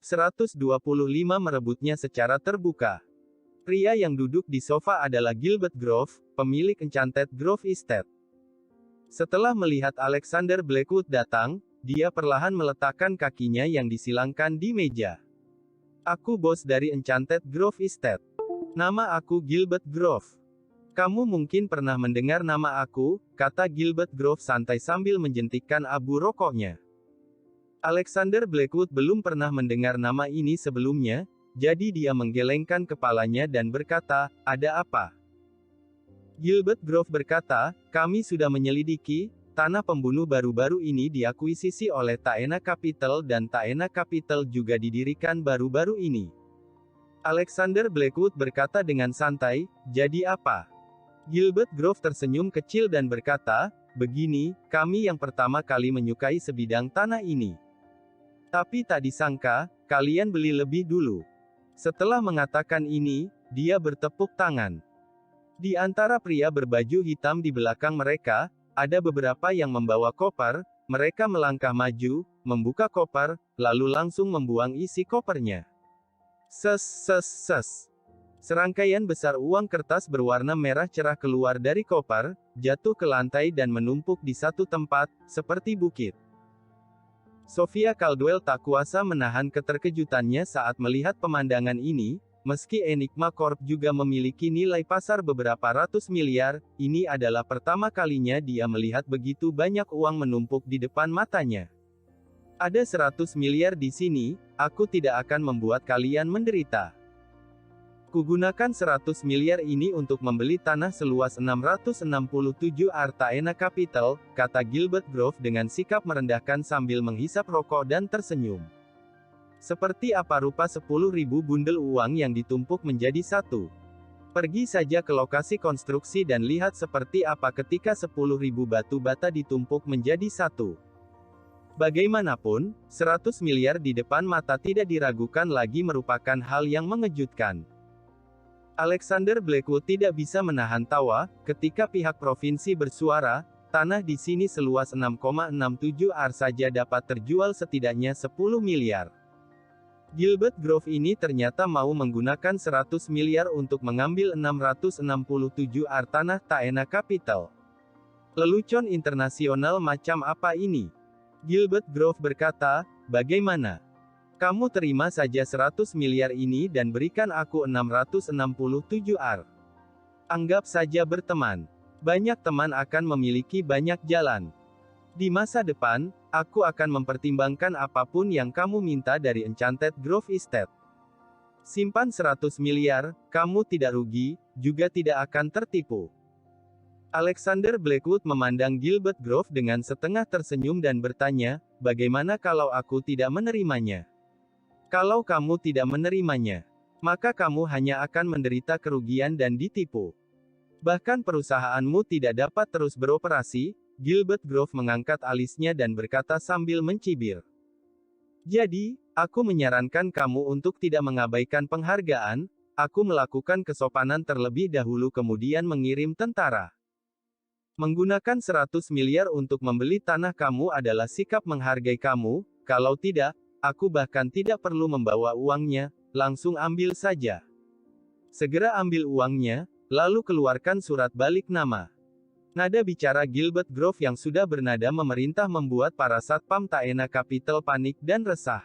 125 merebutnya secara terbuka. Pria yang duduk di sofa adalah Gilbert Grove, pemilik Enchanted Grove Estate. Setelah melihat Alexander Blackwood datang, dia perlahan meletakkan kakinya yang disilangkan di meja. Aku bos dari Enchanted Grove Estate. Nama aku Gilbert Grove. Kamu mungkin pernah mendengar nama aku, kata Gilbert Grove santai sambil menjentikkan abu rokoknya. Alexander Blackwood belum pernah mendengar nama ini sebelumnya, jadi dia menggelengkan kepalanya dan berkata, "Ada apa?" Gilbert Grove berkata, "Kami sudah menyelidiki, tanah pembunuh baru-baru ini diakuisisi oleh Taena Capital dan Taena Capital juga didirikan baru-baru ini." Alexander Blackwood berkata dengan santai, "Jadi apa?" Gilbert Grove tersenyum kecil dan berkata, "Begini, kami yang pertama kali menyukai sebidang tanah ini. Tapi tak disangka, kalian beli lebih dulu." Setelah mengatakan ini, dia bertepuk tangan. Di antara pria berbaju hitam di belakang mereka, ada beberapa yang membawa koper. Mereka melangkah maju, membuka koper, lalu langsung membuang isi kopernya. Ses. Serangkaian besar uang kertas berwarna merah cerah keluar dari koper, jatuh ke lantai dan menumpuk di satu tempat, seperti bukit. Sophia Caldwell tak kuasa menahan keterkejutannya saat melihat pemandangan ini. Meski Enigma Corp juga memiliki nilai pasar beberapa ratus miliar, ini adalah pertama kalinya dia melihat begitu banyak uang menumpuk di depan matanya. Ada 100 miliar di sini, aku tidak akan membuat kalian menderita. Kugunakan 100 miliar ini untuk membeli tanah seluas 667 ar Taena Capital, kata Gilbert Grove dengan sikap merendahkan sambil menghisap rokok dan tersenyum. Seperti apa rupa 10.000 bundel uang yang ditumpuk menjadi satu. Pergi saja ke lokasi konstruksi dan lihat seperti apa ketika 10.000 batu bata ditumpuk menjadi satu. Bagaimanapun, 100 miliar di depan mata tidak diragukan lagi merupakan hal yang mengejutkan. Alexander Blackwood tidak bisa menahan tawa, ketika pihak provinsi bersuara, tanah di sini seluas 6,67 ar saja dapat terjual setidaknya 10 miliar. Gilbert Grove ini ternyata mau menggunakan 100 miliar untuk mengambil 667 ar tanah Taena Capital. Lelucon internasional macam apa ini? Gilbert Grove berkata, "Bagaimana? Kamu terima saja 100 miliar ini dan berikan aku 667 ar. Anggap saja berteman. Banyak teman akan memiliki banyak jalan. Di masa depan, aku akan mempertimbangkan apapun yang kamu minta dari Enchanted Grove Estate. Simpan 100 miliar, kamu tidak rugi, juga tidak akan tertipu." Alexander Blackwood memandang Gilbert Grove dengan setengah tersenyum dan bertanya, "Bagaimana kalau aku tidak menerimanya?" "Kalau kamu tidak menerimanya, maka kamu hanya akan menderita kerugian dan ditipu. Bahkan perusahaanmu tidak dapat terus beroperasi." Gilbert Grove mengangkat alisnya dan berkata sambil mencibir. "Jadi, aku menyarankan kamu untuk tidak mengabaikan penghargaan. Aku melakukan kesopanan terlebih dahulu kemudian mengirim tentara. Menggunakan 100 miliar untuk membeli tanah kamu adalah sikap menghargai kamu, kalau tidak, aku bahkan tidak perlu membawa uangnya, langsung ambil saja. Segera ambil uangnya, lalu keluarkan surat balik nama." Nada bicara Gilbert Grove yang sudah bernada memerintah membuat para satpam Taena Capital panik dan resah.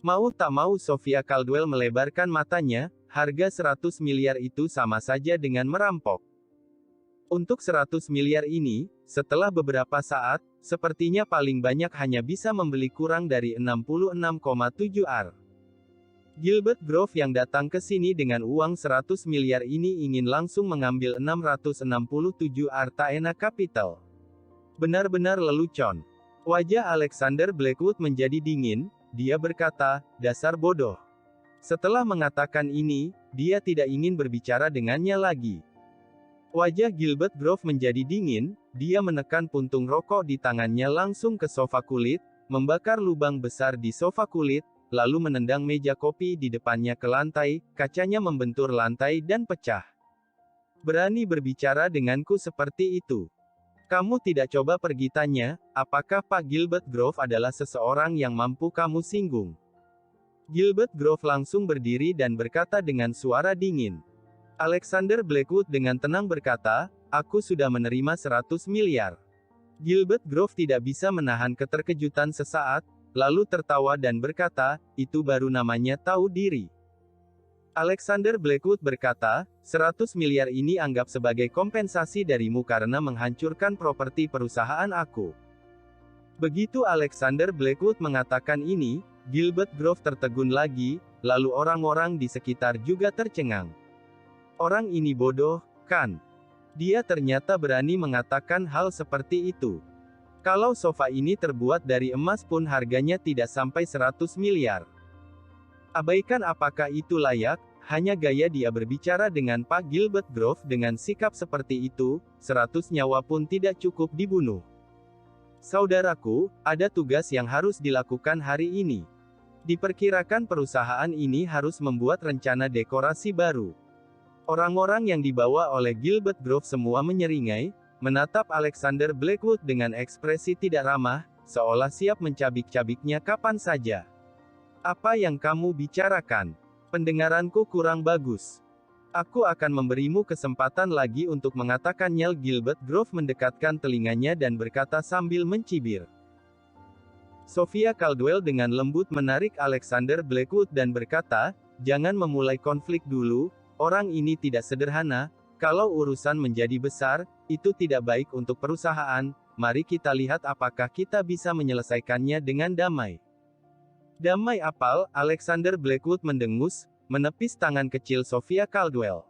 Mau tak mau Sophia Caldwell melebarkan matanya, harga 100 miliar itu sama saja dengan merampok. Untuk 100 miliar ini, setelah beberapa saat, sepertinya paling banyak hanya bisa membeli kurang dari 66,7 ar. Gilbert Grove yang datang ke sini dengan uang 100 miliar ini ingin langsung mengambil 667 ar Taena Capital. Benar-benar lelucon. Wajah Alexander Blackwood menjadi dingin, dia berkata, "Dasar bodoh." Setelah mengatakan ini, dia tidak ingin berbicara dengannya lagi. Wajah Gilbert Grove menjadi dingin, dia menekan puntung rokok di tangannya langsung ke sofa kulit, membakar lubang besar di sofa kulit, lalu menendang meja kopi di depannya ke lantai, kacanya membentur lantai dan pecah. "Berani berbicara denganku seperti itu? Kamu tidak coba pergi tanya, apakah Pak Gilbert Grove adalah seseorang yang mampu kamu singgung? Gilbert Grove langsung berdiri dan berkata dengan suara dingin. Alexander Blackwood dengan tenang berkata, aku sudah menerima 100 miliar. Gilbert Grove tidak bisa menahan keterkejutan sesaat, lalu tertawa dan berkata, itu baru namanya tahu diri. Alexander Blackwood berkata, 100 miliar ini anggap sebagai kompensasi darimu karena menghancurkan properti perusahaan aku. Begitu Alexander Blackwood mengatakan ini, Gilbert Grove tertegun lagi, lalu orang-orang di sekitar juga tercengang. Orang ini bodoh, kan? Dia ternyata berani mengatakan hal seperti itu. Kalau sofa ini terbuat dari emas pun harganya tidak sampai 100 miliar. Abaikan apakah itu layak, hanya gaya dia berbicara dengan Pak Gilbert Grove dengan sikap seperti itu, 100 nyawa pun tidak cukup dibunuh. Saudaraku, ada tugas yang harus dilakukan hari ini. Diperkirakan perusahaan ini harus membuat rencana dekorasi baru. Orang-orang yang dibawa oleh Gilbert Grove semua menyeringai, menatap Alexander Blackwood dengan ekspresi tidak ramah, seolah siap mencabik-cabiknya kapan saja. Apa yang kamu bicarakan? Pendengaranku kurang bagus. Aku akan memberimu kesempatan lagi untuk mengatakannya. Gilbert Grove mendekatkan telinganya dan berkata sambil mencibir. Sophia Caldwell dengan lembut menarik Alexander Blackwood dan berkata, jangan memulai konflik dulu, orang ini tidak sederhana, kalau urusan menjadi besar, itu tidak baik untuk perusahaan, mari kita lihat apakah kita bisa menyelesaikannya dengan damai. Damai apal, Alexander Blackwood mendengus, menepis tangan kecil Sophia Caldwell.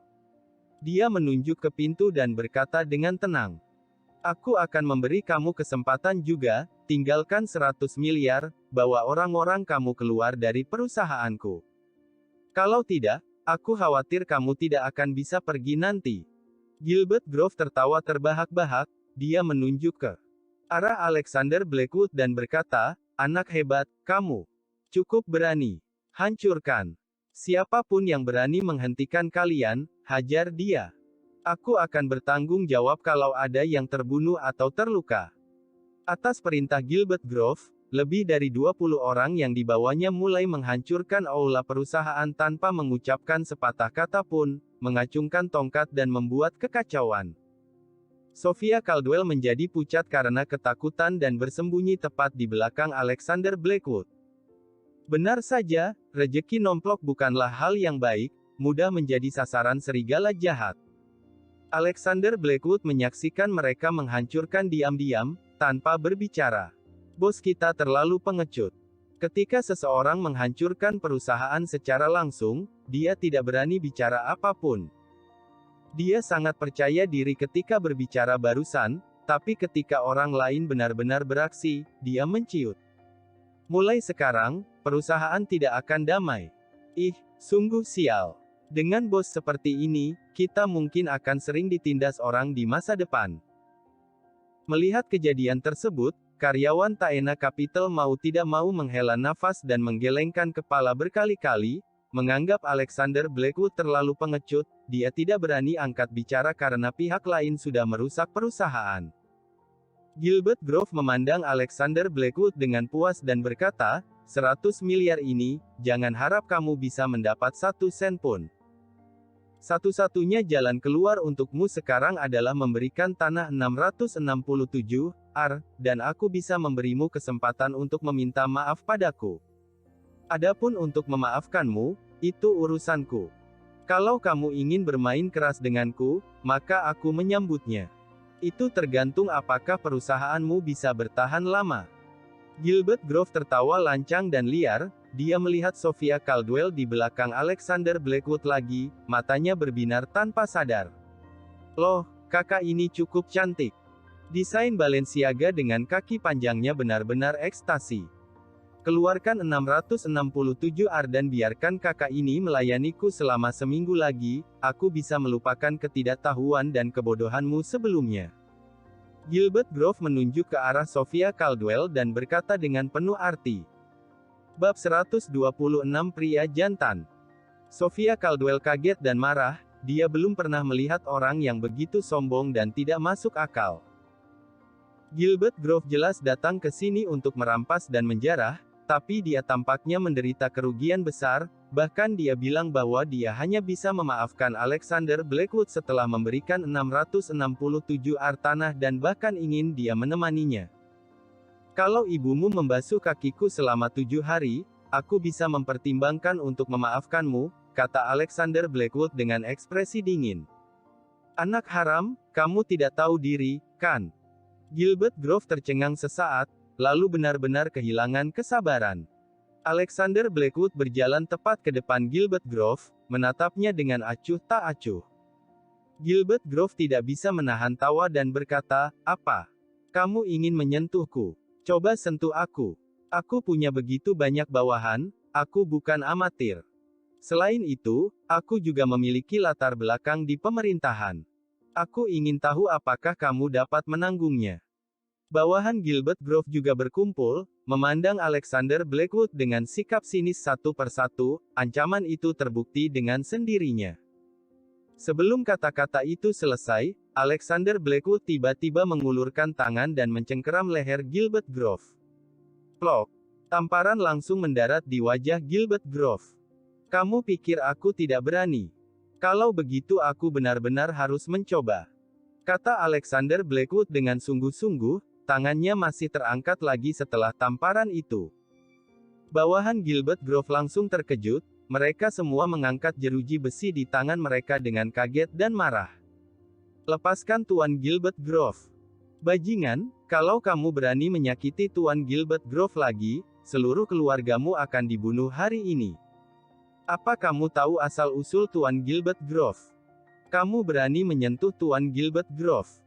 Dia menunjuk ke pintu dan berkata dengan tenang. Aku akan memberi kamu kesempatan juga, tinggalkan 100 miliar, bawa orang-orang kamu keluar dari perusahaanku. Kalau tidak, aku khawatir kamu tidak akan bisa pergi nanti. Gilbert Grove tertawa terbahak-bahak, dia menunjuk ke arah Alexander Blackwood dan berkata, anak hebat, kamu. Cukup berani. Hancurkan. Siapapun yang berani menghentikan kalian, hajar dia. Aku akan bertanggung jawab kalau ada yang terbunuh atau terluka. Atas perintah Gilbert Grove, lebih dari 20 orang yang dibawanya mulai menghancurkan aula perusahaan tanpa mengucapkan sepatah kata pun, mengacungkan tongkat dan membuat kekacauan. Sophia Caldwell menjadi pucat karena ketakutan dan bersembunyi tepat di belakang Alexander Blackwood. Benar saja, rejeki nomplok bukanlah hal yang baik, mudah menjadi sasaran serigala jahat. Alexander Blackwood menyaksikan mereka menghancurkan diam-diam, tanpa berbicara. Bos kita terlalu pengecut. Ketika seseorang menghancurkan perusahaan secara langsung, dia tidak berani bicara apapun. Dia sangat percaya diri ketika berbicara barusan, tapi ketika orang lain benar-benar beraksi, dia menciut. Mulai sekarang, perusahaan tidak akan damai. Ih, sungguh sial. Dengan bos seperti ini, kita mungkin akan sering ditindas orang di masa depan. Melihat kejadian tersebut, karyawan Taena Capital mau tidak mau menghela nafas dan menggelengkan kepala berkali-kali, menganggap Alexander Blackwood terlalu pengecut, dia tidak berani angkat bicara karena pihak lain sudah merusak perusahaan. Gilbert Grove memandang Alexander Blackwood dengan puas dan berkata, 100 miliar ini, jangan harap kamu bisa mendapat 1 sen pun. Satu-satunya jalan keluar untukmu sekarang adalah memberikan tanah 667 ar, dan aku bisa memberimu kesempatan untuk meminta maaf padaku. Adapun untuk memaafkanmu, itu urusanku. Kalau kamu ingin bermain keras denganku, maka aku menyambutnya. Itu tergantung apakah perusahaanmu bisa bertahan lama. Gilbert Grove tertawa lancang dan liar, dia melihat Sophia Caldwell di belakang Alexander Blackwood lagi, matanya berbinar tanpa sadar. Loh, kakak ini cukup cantik. Desain Balenciaga dengan kaki panjangnya benar-benar ekstasi. Keluarkan 667 ar dan biarkan kakak ini melayaniku selama seminggu lagi, aku bisa melupakan ketidaktahuan dan kebodohanmu sebelumnya. Gilbert Grove menunjuk ke arah Sophia Caldwell dan berkata dengan penuh arti. Bab 126 Pria Jantan. Sophia Caldwell kaget dan marah, dia belum pernah melihat orang yang begitu sombong dan tidak masuk akal. Gilbert Grove jelas datang ke sini untuk merampas dan menjarah, tapi dia tampaknya menderita kerugian besar, bahkan dia bilang bahwa dia hanya bisa memaafkan Alexander Blackwood setelah memberikan 667 ar tanah dan bahkan ingin dia menemaninya. Kalau ibumu membasuh kakiku selama 7 hari, aku bisa mempertimbangkan untuk memaafkanmu, kata Alexander Blackwood dengan ekspresi dingin. Anak haram, kamu tidak tahu diri, kan? Gilbert Grove tercengang sesaat, lalu benar-benar kehilangan kesabaran. Alexander Blackwood berjalan tepat ke depan Gilbert Grove, menatapnya dengan acuh tak acuh. Gilbert Grove tidak bisa menahan tawa dan berkata, "Apa? Kamu ingin menyentuhku? Coba sentuh aku. Aku punya begitu banyak bawahan, aku bukan amatir. Selain itu, aku juga memiliki latar belakang di pemerintahan. Aku ingin tahu apakah kamu dapat menanggungnya." Bawahan Gilbert Grove juga berkumpul, memandang Alexander Blackwood dengan sikap sinis satu persatu. Ancaman itu terbukti dengan sendirinya. Sebelum kata-kata itu selesai, Alexander Blackwood tiba-tiba mengulurkan tangan dan mencengkeram leher Gilbert Grove. Plok! Tamparan langsung mendarat di wajah Gilbert Grove. "Kamu pikir aku tidak berani? Kalau begitu aku benar-benar harus mencoba," kata Alexander Blackwood dengan sungguh-sungguh. Tangannya masih terangkat lagi setelah tamparan itu. Bawahan Gilbert Grove langsung terkejut, mereka semua mengangkat jeruji besi di tangan mereka dengan kaget dan marah. "Lepaskan Tuan Gilbert Grove. Bajingan, kalau kamu berani menyakiti Tuan Gilbert Grove lagi, seluruh keluargamu akan dibunuh hari ini. Apa kamu tahu asal-usul Tuan Gilbert Grove? Kamu berani menyentuh Tuan Gilbert Grove.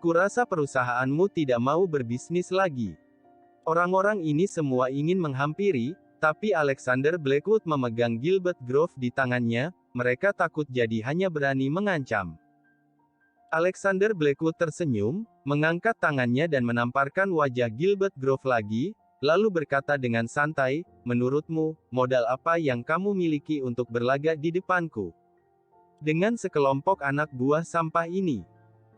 Kurasa perusahaanmu tidak mau berbisnis lagi." Orang-orang ini semua ingin menghampiri, tapi Alexander Blackwood memegang Gilbert Grove di tangannya, mereka takut jadi hanya berani mengancam. Alexander Blackwood tersenyum, mengangkat tangannya dan menamparkan wajah Gilbert Grove lagi, lalu berkata dengan santai, "Menurutmu, modal apa yang kamu miliki untuk berlagak di depanku? Dengan sekelompok anak buah sampah ini?"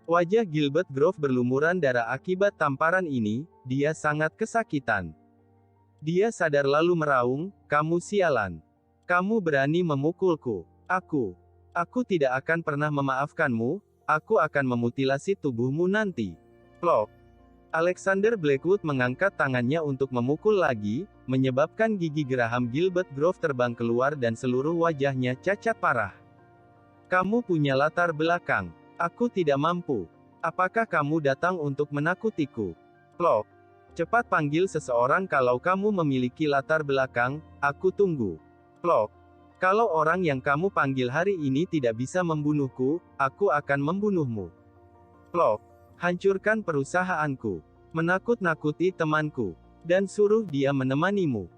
Wajah Gilbert Grove berlumuran darah akibat tamparan ini, dia sangat kesakitan. Dia sadar lalu meraung, "Kamu sialan. Kamu berani memukulku. Aku tidak akan pernah memaafkanmu, aku akan memutilasi tubuhmu nanti." Plok! Alexander Blackwood mengangkat tangannya untuk memukul lagi, menyebabkan gigi geraham Gilbert Grove terbang keluar dan seluruh wajahnya cacat parah. "Kamu punya latar belakang. Aku tidak mampu. Apakah kamu datang untuk menakutiku? Plok! Cepat panggil seseorang kalau kamu memiliki latar belakang, aku tunggu. Plok! Kalau orang yang kamu panggil hari ini tidak bisa membunuhku, aku akan membunuhmu. Plok! Hancurkan perusahaanku. Menakut-nakuti temanku. Dan suruh dia menemanimu."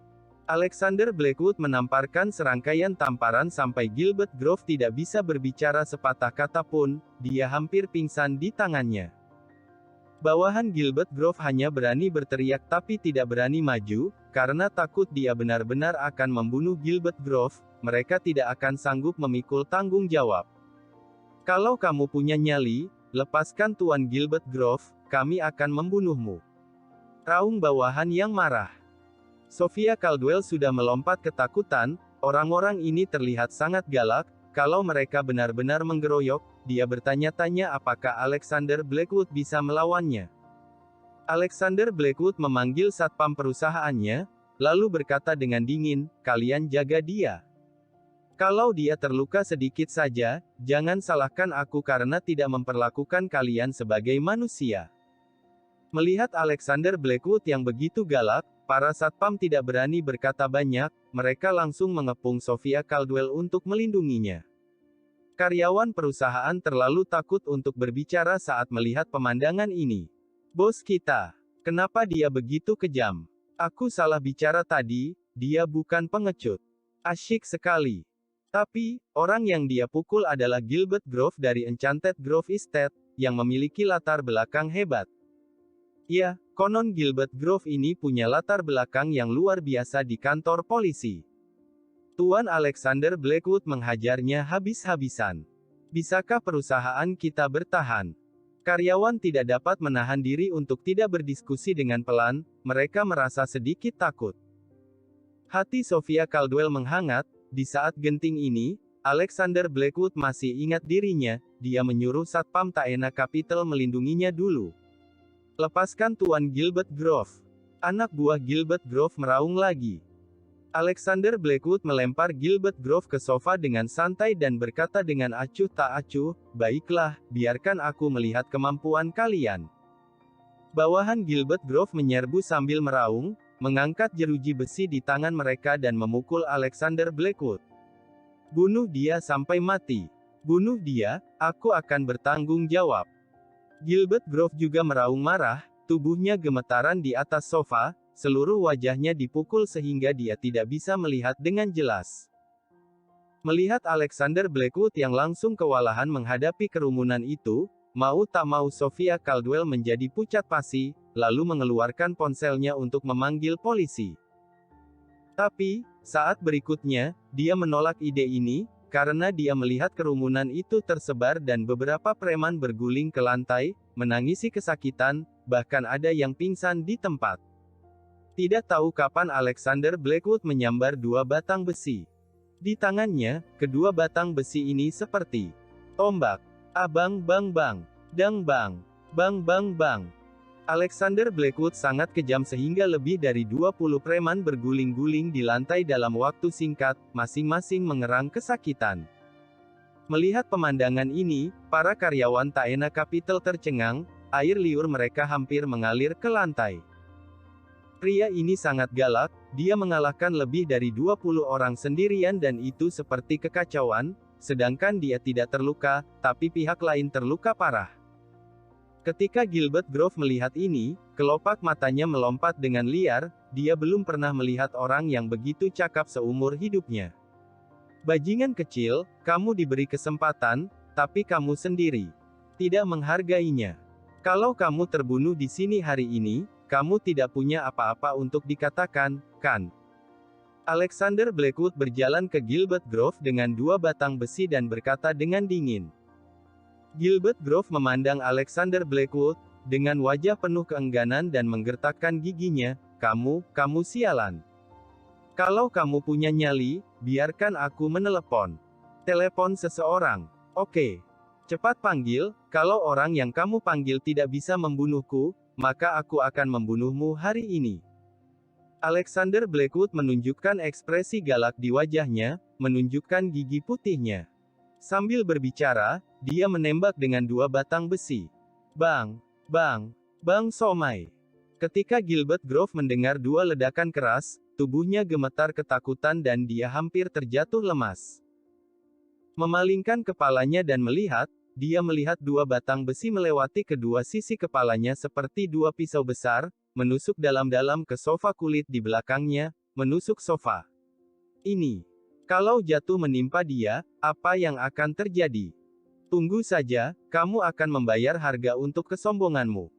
Alexander Blackwood menamparkan serangkaian tamparan sampai Gilbert Grove tidak bisa berbicara sepatah kata pun, dia hampir pingsan di tangannya. Bawahan Gilbert Grove hanya berani berteriak tapi tidak berani maju, karena takut dia benar-benar akan membunuh Gilbert Grove, mereka tidak akan sanggup memikul tanggung jawab. "Kalau kamu punya nyali, lepaskan Tuan Gilbert Grove, kami akan membunuhmu," raung bawahan yang marah. Sophia Caldwell sudah melompat ketakutan, orang-orang ini terlihat sangat galak, kalau mereka benar-benar menggeroyok, dia bertanya-tanya apakah Alexander Blackwood bisa melawannya. Alexander Blackwood memanggil satpam perusahaannya, lalu berkata dengan dingin, "Kalian jaga dia. Kalau dia terluka sedikit saja, jangan salahkan aku karena tidak memperlakukan kalian sebagai manusia." Melihat Alexander Blackwood yang begitu galak, para satpam tidak berani berkata banyak, mereka langsung mengepung Sophia Caldwell untuk melindunginya. Karyawan perusahaan terlalu takut untuk berbicara saat melihat pemandangan ini. "Bos kita. Kenapa dia begitu kejam? Aku salah bicara tadi, dia bukan pengecut. Asyik sekali. Tapi, orang yang dia pukul adalah Gilbert Grove dari Enchanted Grove Estate, yang memiliki latar belakang hebat. Ya, konon Gilbert Grove ini punya latar belakang yang luar biasa di kantor polisi. Tuan Alexander Blackwood menghajarnya habis-habisan. Bisakah perusahaan kita bertahan?" Karyawan tidak dapat menahan diri untuk tidak berdiskusi dengan pelan, mereka merasa sedikit takut. Hati Sophia Caldwell menghangat. Di saat genting ini, Alexander Blackwood masih ingat dirinya. Dia menyuruh Satpam Taena Capital melindunginya dulu. Lepaskan Tuan Gilbert Grove. Anak buah Gilbert Grove meraung lagi. Alexander Blackwood melempar Gilbert Grove ke sofa dengan santai dan berkata dengan acuh tak acuh, "Baiklah, biarkan aku melihat kemampuan kalian." Bawahan Gilbert Grove menyerbu sambil meraung, mengangkat jeruji besi di tangan mereka dan memukul Alexander Blackwood. "Bunuh dia sampai mati. Bunuh dia, aku akan bertanggung jawab." Gilbert Grove juga meraung marah, tubuhnya gemetaran di atas sofa. Seluruh wajahnya dipukul sehingga dia tidak bisa melihat dengan jelas. Melihat Alexander Blackwood yang langsung kewalahan menghadapi kerumunan itu, mau tak mau Sophia Caldwell menjadi pucat pasi, lalu mengeluarkan ponselnya untuk memanggil polisi. Tapi, saat berikutnya, dia menolak ide ini, karena dia melihat kerumunan itu tersebar dan beberapa preman berguling ke lantai, menangisi kesakitan, bahkan ada yang pingsan di tempat. Tidak tahu kapan Alexander Blackwood menyambar dua batang besi. Di tangannya, kedua batang besi ini seperti tombak. Abang bang bang, dang bang, bang bang bang. Alexander Blackwood sangat kejam sehingga lebih dari 20 preman berguling-guling di lantai dalam waktu singkat, masing-masing mengerang kesakitan. Melihat pemandangan ini, para karyawan Taena Capital tercengang, air liur mereka hampir mengalir ke lantai. Pria ini sangat galak, dia mengalahkan lebih dari 20 orang sendirian dan itu seperti kekacauan, sedangkan dia tidak terluka, tapi pihak lain terluka parah. Ketika Gilbert Grove melihat ini, kelopak matanya melompat dengan liar, dia belum pernah melihat orang yang begitu cakap seumur hidupnya. "Bajingan kecil, kamu diberi kesempatan, tapi kamu sendiri tidak menghargainya. Kalau kamu terbunuh di sini hari ini, kamu tidak punya apa-apa untuk dikatakan, kan?" Alexander Blackwood berjalan ke Gilbert Grove dengan dua batang besi dan berkata dengan dingin. Gilbert Grove memandang Alexander Blackwood, dengan wajah penuh keengganan dan menggertakkan giginya, kamu sialan. Kalau kamu punya nyali, biarkan aku menelepon. Telepon seseorang. Oke. Cepat panggil, kalau orang yang kamu panggil tidak bisa membunuhku, maka aku akan membunuhmu hari ini. Alexander Blackwood menunjukkan ekspresi galak di wajahnya, menunjukkan gigi putihnya. Sambil berbicara, dia menembak dengan dua batang besi. Bang, bang, bang somai. Ketika Gilbert Grove mendengar dua ledakan keras, tubuhnya gemetar ketakutan dan dia hampir terjatuh lemas. Memalingkan kepalanya dan melihat, dia melihat dua batang besi melewati kedua sisi kepalanya seperti dua pisau besar, menusuk dalam-dalam ke sofa kulit di belakangnya, menusuk sofa. Ini. Kalau jatuh menimpa dia, apa yang akan terjadi? Tunggu saja, kamu akan membayar harga untuk kesombonganmu.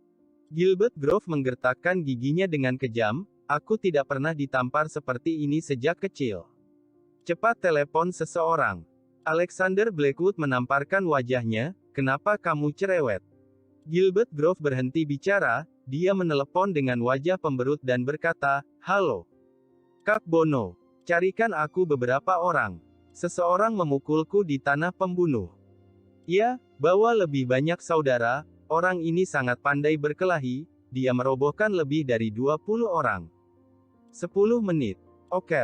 Gilbert Grove menggertakkan giginya dengan kejam, aku tidak pernah ditampar seperti ini sejak kecil. Cepat telepon seseorang. Alexander Blackwood menamparkan wajahnya, kenapa kamu cerewet? Gilbert Grove berhenti bicara, dia menelepon dengan wajah pemberut dan berkata, halo. Kak Bono, carikan aku beberapa orang. Seseorang memukulku di tanah pembunuh. Ya, bawa lebih banyak saudara, orang ini sangat pandai berkelahi, dia merobohkan lebih dari 20 orang. 10 menit. Oke.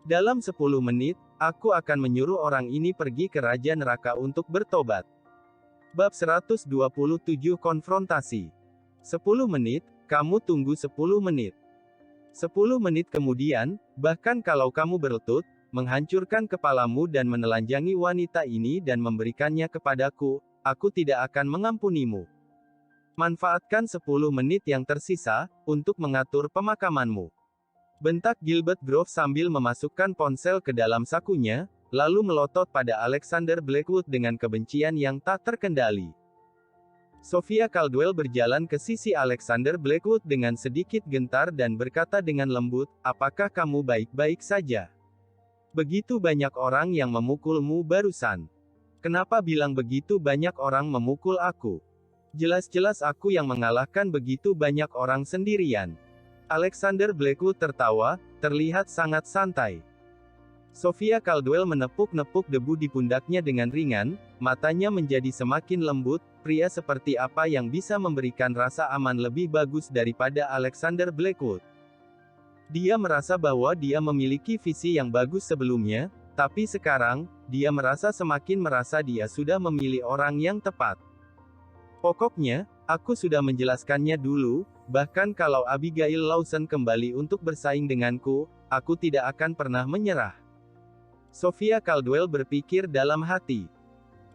Dalam 10 menit, aku akan menyuruh orang ini pergi ke Raja Neraka untuk bertobat. Bab 127 Konfrontasi. 10 menit, kamu tunggu 10 menit. 10 menit kemudian, bahkan kalau kamu berlutut, menghancurkan kepalamu dan menelanjangi wanita ini dan memberikannya kepadaku, aku tidak akan mengampunimu. Manfaatkan 10 menit yang tersisa, untuk mengatur pemakamanmu. Bentak Gilbert Grove sambil memasukkan ponsel ke dalam sakunya, lalu melotot pada Alexander Blackwood dengan kebencian yang tak terkendali. Sophia Caldwell berjalan ke sisi Alexander Blackwood dengan sedikit gentar dan berkata dengan lembut, apakah kamu baik-baik saja? Begitu banyak orang yang memukulmu barusan. Kenapa bilang begitu banyak orang memukul aku? Jelas-jelas aku yang mengalahkan begitu banyak orang sendirian. Alexander Blackwood tertawa, terlihat sangat santai. Sofia Caldwell menepuk-nepuk debu di pundaknya dengan ringan, matanya menjadi semakin lembut. Pria seperti apa yang bisa memberikan rasa aman lebih bagus daripada Alexander Blackwood? Dia merasa bahwa dia memiliki visi yang bagus sebelumnya, tapi sekarang, dia merasa semakin merasa dia sudah memilih orang yang tepat. Pokoknya, aku sudah menjelaskannya dulu, bahkan kalau Abigail Lawson kembali untuk bersaing denganku, aku tidak akan pernah menyerah. Sofia Caldwell berpikir dalam hati.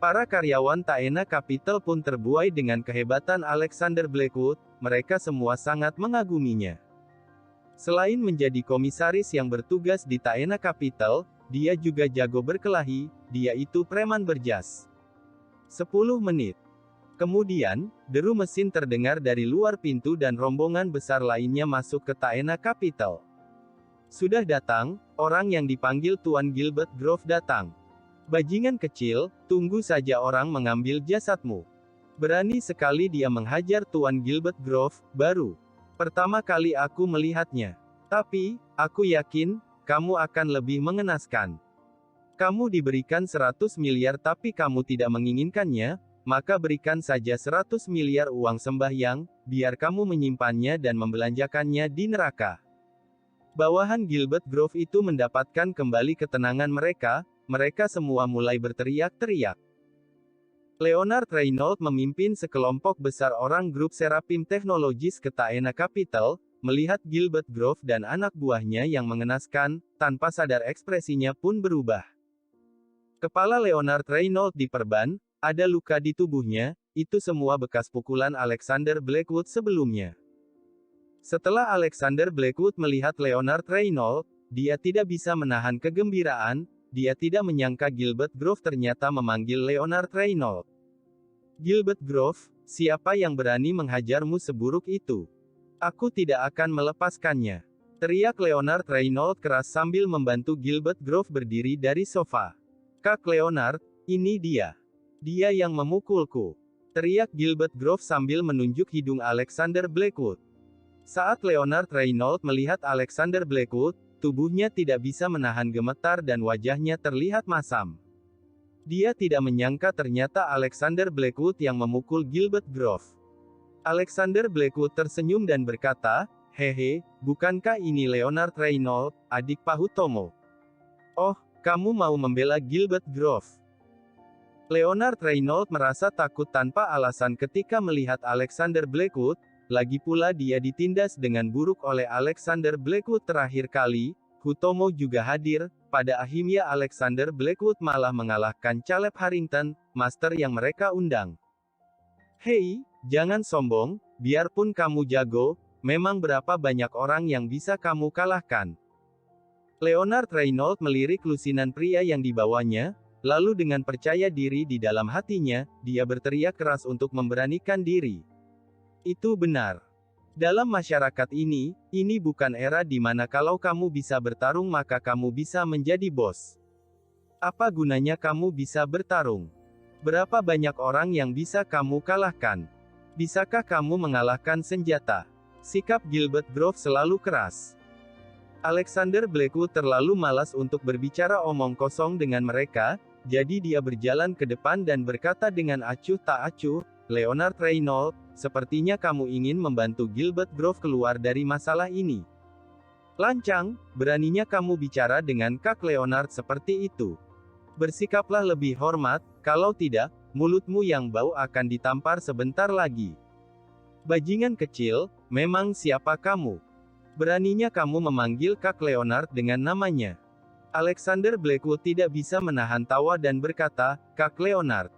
Para karyawan Taena Capital pun terbuai dengan kehebatan Alexander Blackwood, mereka semua sangat mengaguminya. Selain menjadi komisaris yang bertugas di Taena Capital, dia juga jago berkelahi, dia itu preman berjas. 10 menit. Kemudian, deru mesin terdengar dari luar pintu dan rombongan besar lainnya masuk ke Taena Capital. Sudah datang, orang yang dipanggil Tuan Gilbert Grove datang. Bajingan kecil, tunggu saja orang mengambil jasadmu. Berani sekali dia menghajar Tuan Gilbert Grove, baru pertama kali aku melihatnya. Tapi, aku yakin, kamu akan lebih mengenaskan. Kamu diberikan 100 miliar tapi kamu tidak menginginkannya, maka berikan saja 100 miliar uang sembahyang, biar kamu menyimpannya dan membelanjakannya di neraka. Bawahan Gilbert Grove itu mendapatkan kembali ketenangan mereka. Mereka semua mulai berteriak-teriak. Leonard Reynolds memimpin sekelompok besar orang grup Seraphim Technologies ke Taena Capital, melihat Gilbert Grove dan anak buahnya yang mengenaskan, tanpa sadar ekspresinya pun berubah. Kepala Leonard Reynolds diperban, ada luka di tubuhnya, itu semua bekas pukulan Alexander Blackwood sebelumnya. Setelah Alexander Blackwood melihat Leonard Reynolds, dia tidak bisa menahan kegembiraan. Dia tidak menyangka Gilbert Grove ternyata memanggil Leonard Reynolds. Gilbert Grove, siapa yang berani menghajarmu seburuk itu? Aku tidak akan melepaskannya. Teriak Leonard Reynolds keras sambil membantu Gilbert Grove berdiri dari sofa. Kak Leonard, ini dia. Dia yang memukulku. Teriak Gilbert Grove sambil menunjuk hidung Alexander Blackwood. Saat Leonard Reynolds melihat Alexander Blackwood, tubuhnya tidak bisa menahan gemetar dan wajahnya terlihat masam. Dia tidak menyangka ternyata Alexander Blackwood yang memukul Gilbert Grove. Alexander Blackwood tersenyum dan berkata, "Hehe, bukankah ini Leonard Reynolds, adik Pak Hutomo? Oh, kamu mau membela Gilbert Grove?" Leonard Reynolds merasa takut tanpa alasan ketika melihat Alexander Blackwood. Lagi pula dia ditindas dengan buruk oleh Alexander Blackwood terakhir kali. Hutomo juga hadir. Pada akhirnya Alexander Blackwood malah mengalahkan Caleb Harrington, master yang mereka undang. Hei, jangan sombong, biarpun kamu jago, memang berapa banyak orang yang bisa kamu kalahkan. Leonard Reynolds melirik lusinan pria yang dibawanya, lalu dengan percaya diri di dalam hatinya, dia berteriak keras untuk memberanikan diri. Itu benar. Dalam masyarakat ini bukan era di mana kalau kamu bisa bertarung maka kamu bisa menjadi bos. Apa gunanya kamu bisa bertarung? Berapa banyak orang yang bisa kamu kalahkan? Bisakah kamu mengalahkan senjata? Sikap Gilbert Grove selalu keras. Alexander Blackwood terlalu malas untuk berbicara omong kosong dengan mereka, jadi dia berjalan ke depan dan berkata dengan acuh tak acuh, Leonard Reynolds, sepertinya kamu ingin membantu Gilbert Grove keluar dari masalah ini. Lancang, beraninya kamu bicara dengan Kak Leonard seperti itu. Bersikaplah lebih hormat, kalau tidak, mulutmu yang bau akan ditampar sebentar lagi. Bajingan kecil, memang siapa kamu? Beraninya kamu memanggil Kak Leonard dengan namanya. Alexander Blackwood tidak bisa menahan tawa dan berkata, Kak Leonard.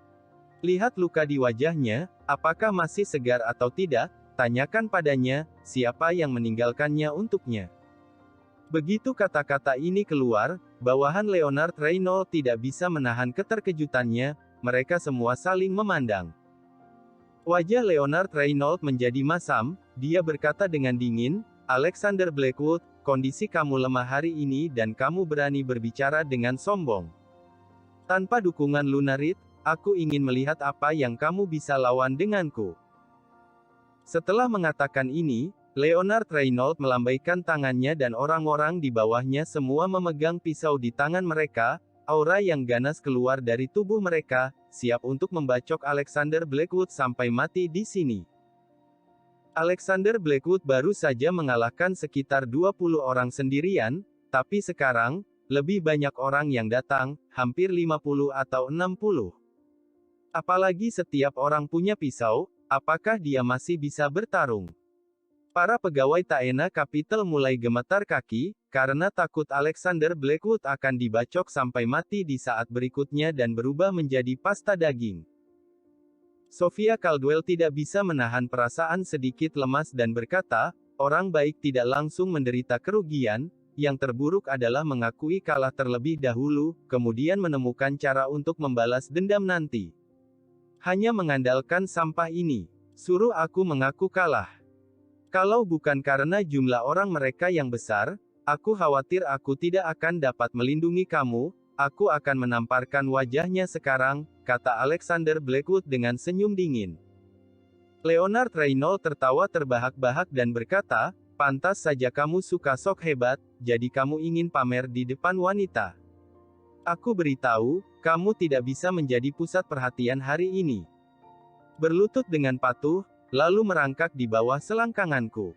Lihat luka di wajahnya, apakah masih segar atau tidak? Tanyakan padanya, siapa yang meninggalkannya untuknya. Begitu kata-kata ini keluar, bawahan Leonard Reynolds tidak bisa menahan keterkejutannya, mereka semua saling memandang. Wajah Leonard Reynolds menjadi masam, dia berkata dengan dingin, Alexander Blackwood, kondisi kamu lemah hari ini dan kamu berani berbicara dengan sombong. Tanpa dukungan Lunarid, aku ingin melihat apa yang kamu bisa lawan denganku. Setelah mengatakan ini, Leonard Reynolds melambaikan tangannya dan orang-orang di bawahnya semua memegang pisau di tangan mereka, aura yang ganas keluar dari tubuh mereka, siap untuk membacok Alexander Blackwood sampai mati di sini. Alexander Blackwood baru saja mengalahkan sekitar 20 orang sendirian, tapi sekarang, lebih banyak orang yang datang, hampir 50 atau 60. Apalagi setiap orang punya pisau, apakah dia masih bisa bertarung? Para pegawai Taena Capital mulai gemetar kaki, karena takut Alexander Blackwood akan dibacok sampai mati di saat berikutnya dan berubah menjadi pasta daging. Sophia Caldwell tidak bisa menahan perasaan sedikit lemas dan berkata, orang baik tidak langsung menderita kerugian, yang terburuk adalah mengakui kalah terlebih dahulu, kemudian menemukan cara untuk membalas dendam nanti. Hanya mengandalkan sampah ini. Suruh aku mengaku kalah. Kalau bukan karena jumlah orang mereka yang besar, aku khawatir aku tidak akan dapat melindungi kamu, aku akan menamparkan wajahnya sekarang, kata Alexander Blackwood dengan senyum dingin. Leonard Reynolds tertawa terbahak-bahak dan berkata, pantas saja kamu suka sok hebat, jadi kamu ingin pamer di depan wanita. Aku beritahu, kamu tidak bisa menjadi pusat perhatian hari ini. Berlutut dengan patuh, lalu merangkak di bawah selangkanganku.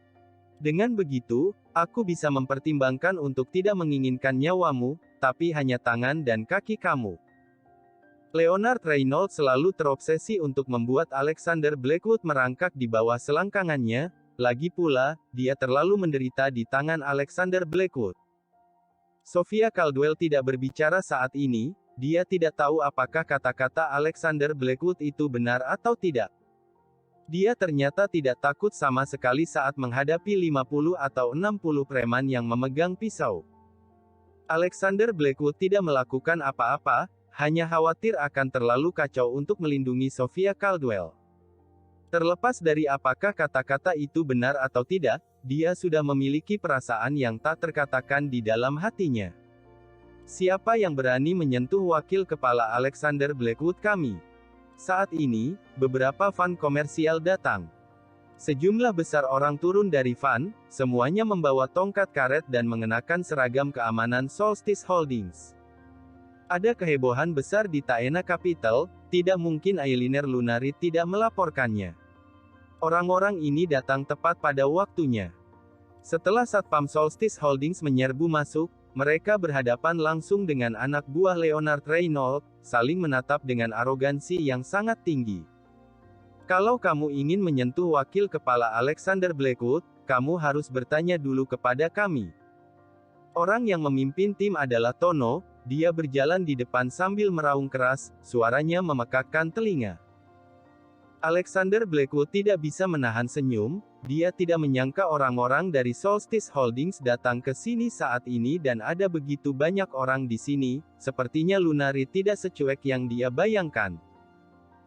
Dengan begitu, aku bisa mempertimbangkan untuk tidak menginginkan nyawamu, tapi hanya tangan dan kaki kamu. Leonard Reynolds selalu terobsesi untuk membuat Alexander Blackwood merangkak di bawah selangkangannya, lagi pula, dia terlalu menderita di tangan Alexander Blackwood. Sophia Caldwell tidak berbicara saat ini, dia tidak tahu apakah kata-kata Alexander Blackwood itu benar atau tidak. Dia ternyata tidak takut sama sekali saat menghadapi 50 atau 60 preman yang memegang pisau. Alexander Blackwood tidak melakukan apa-apa, hanya khawatir akan terlalu kacau untuk melindungi Sophia Caldwell. Terlepas dari apakah kata-kata itu benar atau tidak, dia sudah memiliki perasaan yang tak terkatakan di dalam hatinya. Siapa yang berani menyentuh wakil kepala Alexander Blackwood kami? Saat ini, beberapa van komersial datang. Sejumlah besar orang turun dari van, semuanya membawa tongkat karet dan mengenakan seragam keamanan Solstice Holdings. Ada kehebohan besar di Taena Capital, tidak mungkin Ayliner Lunarid tidak melaporkannya. Orang-orang ini datang tepat pada waktunya. Setelah Satpam Solstice Holdings menyerbu masuk, mereka berhadapan langsung dengan anak buah Leonard Reynolds, saling menatap dengan arogansi yang sangat tinggi. Kalau kamu ingin menyentuh wakil kepala Alexander Blackwood, kamu harus bertanya dulu kepada kami. Orang yang memimpin tim adalah Tono, dia berjalan di depan sambil meraung keras, suaranya memekakkan telinga. Alexander Blackwood tidak bisa menahan senyum, dia tidak menyangka orang-orang dari Solstice Holdings datang ke sini saat ini dan ada begitu banyak orang di sini, sepertinya Lunarid tidak secuek yang dia bayangkan.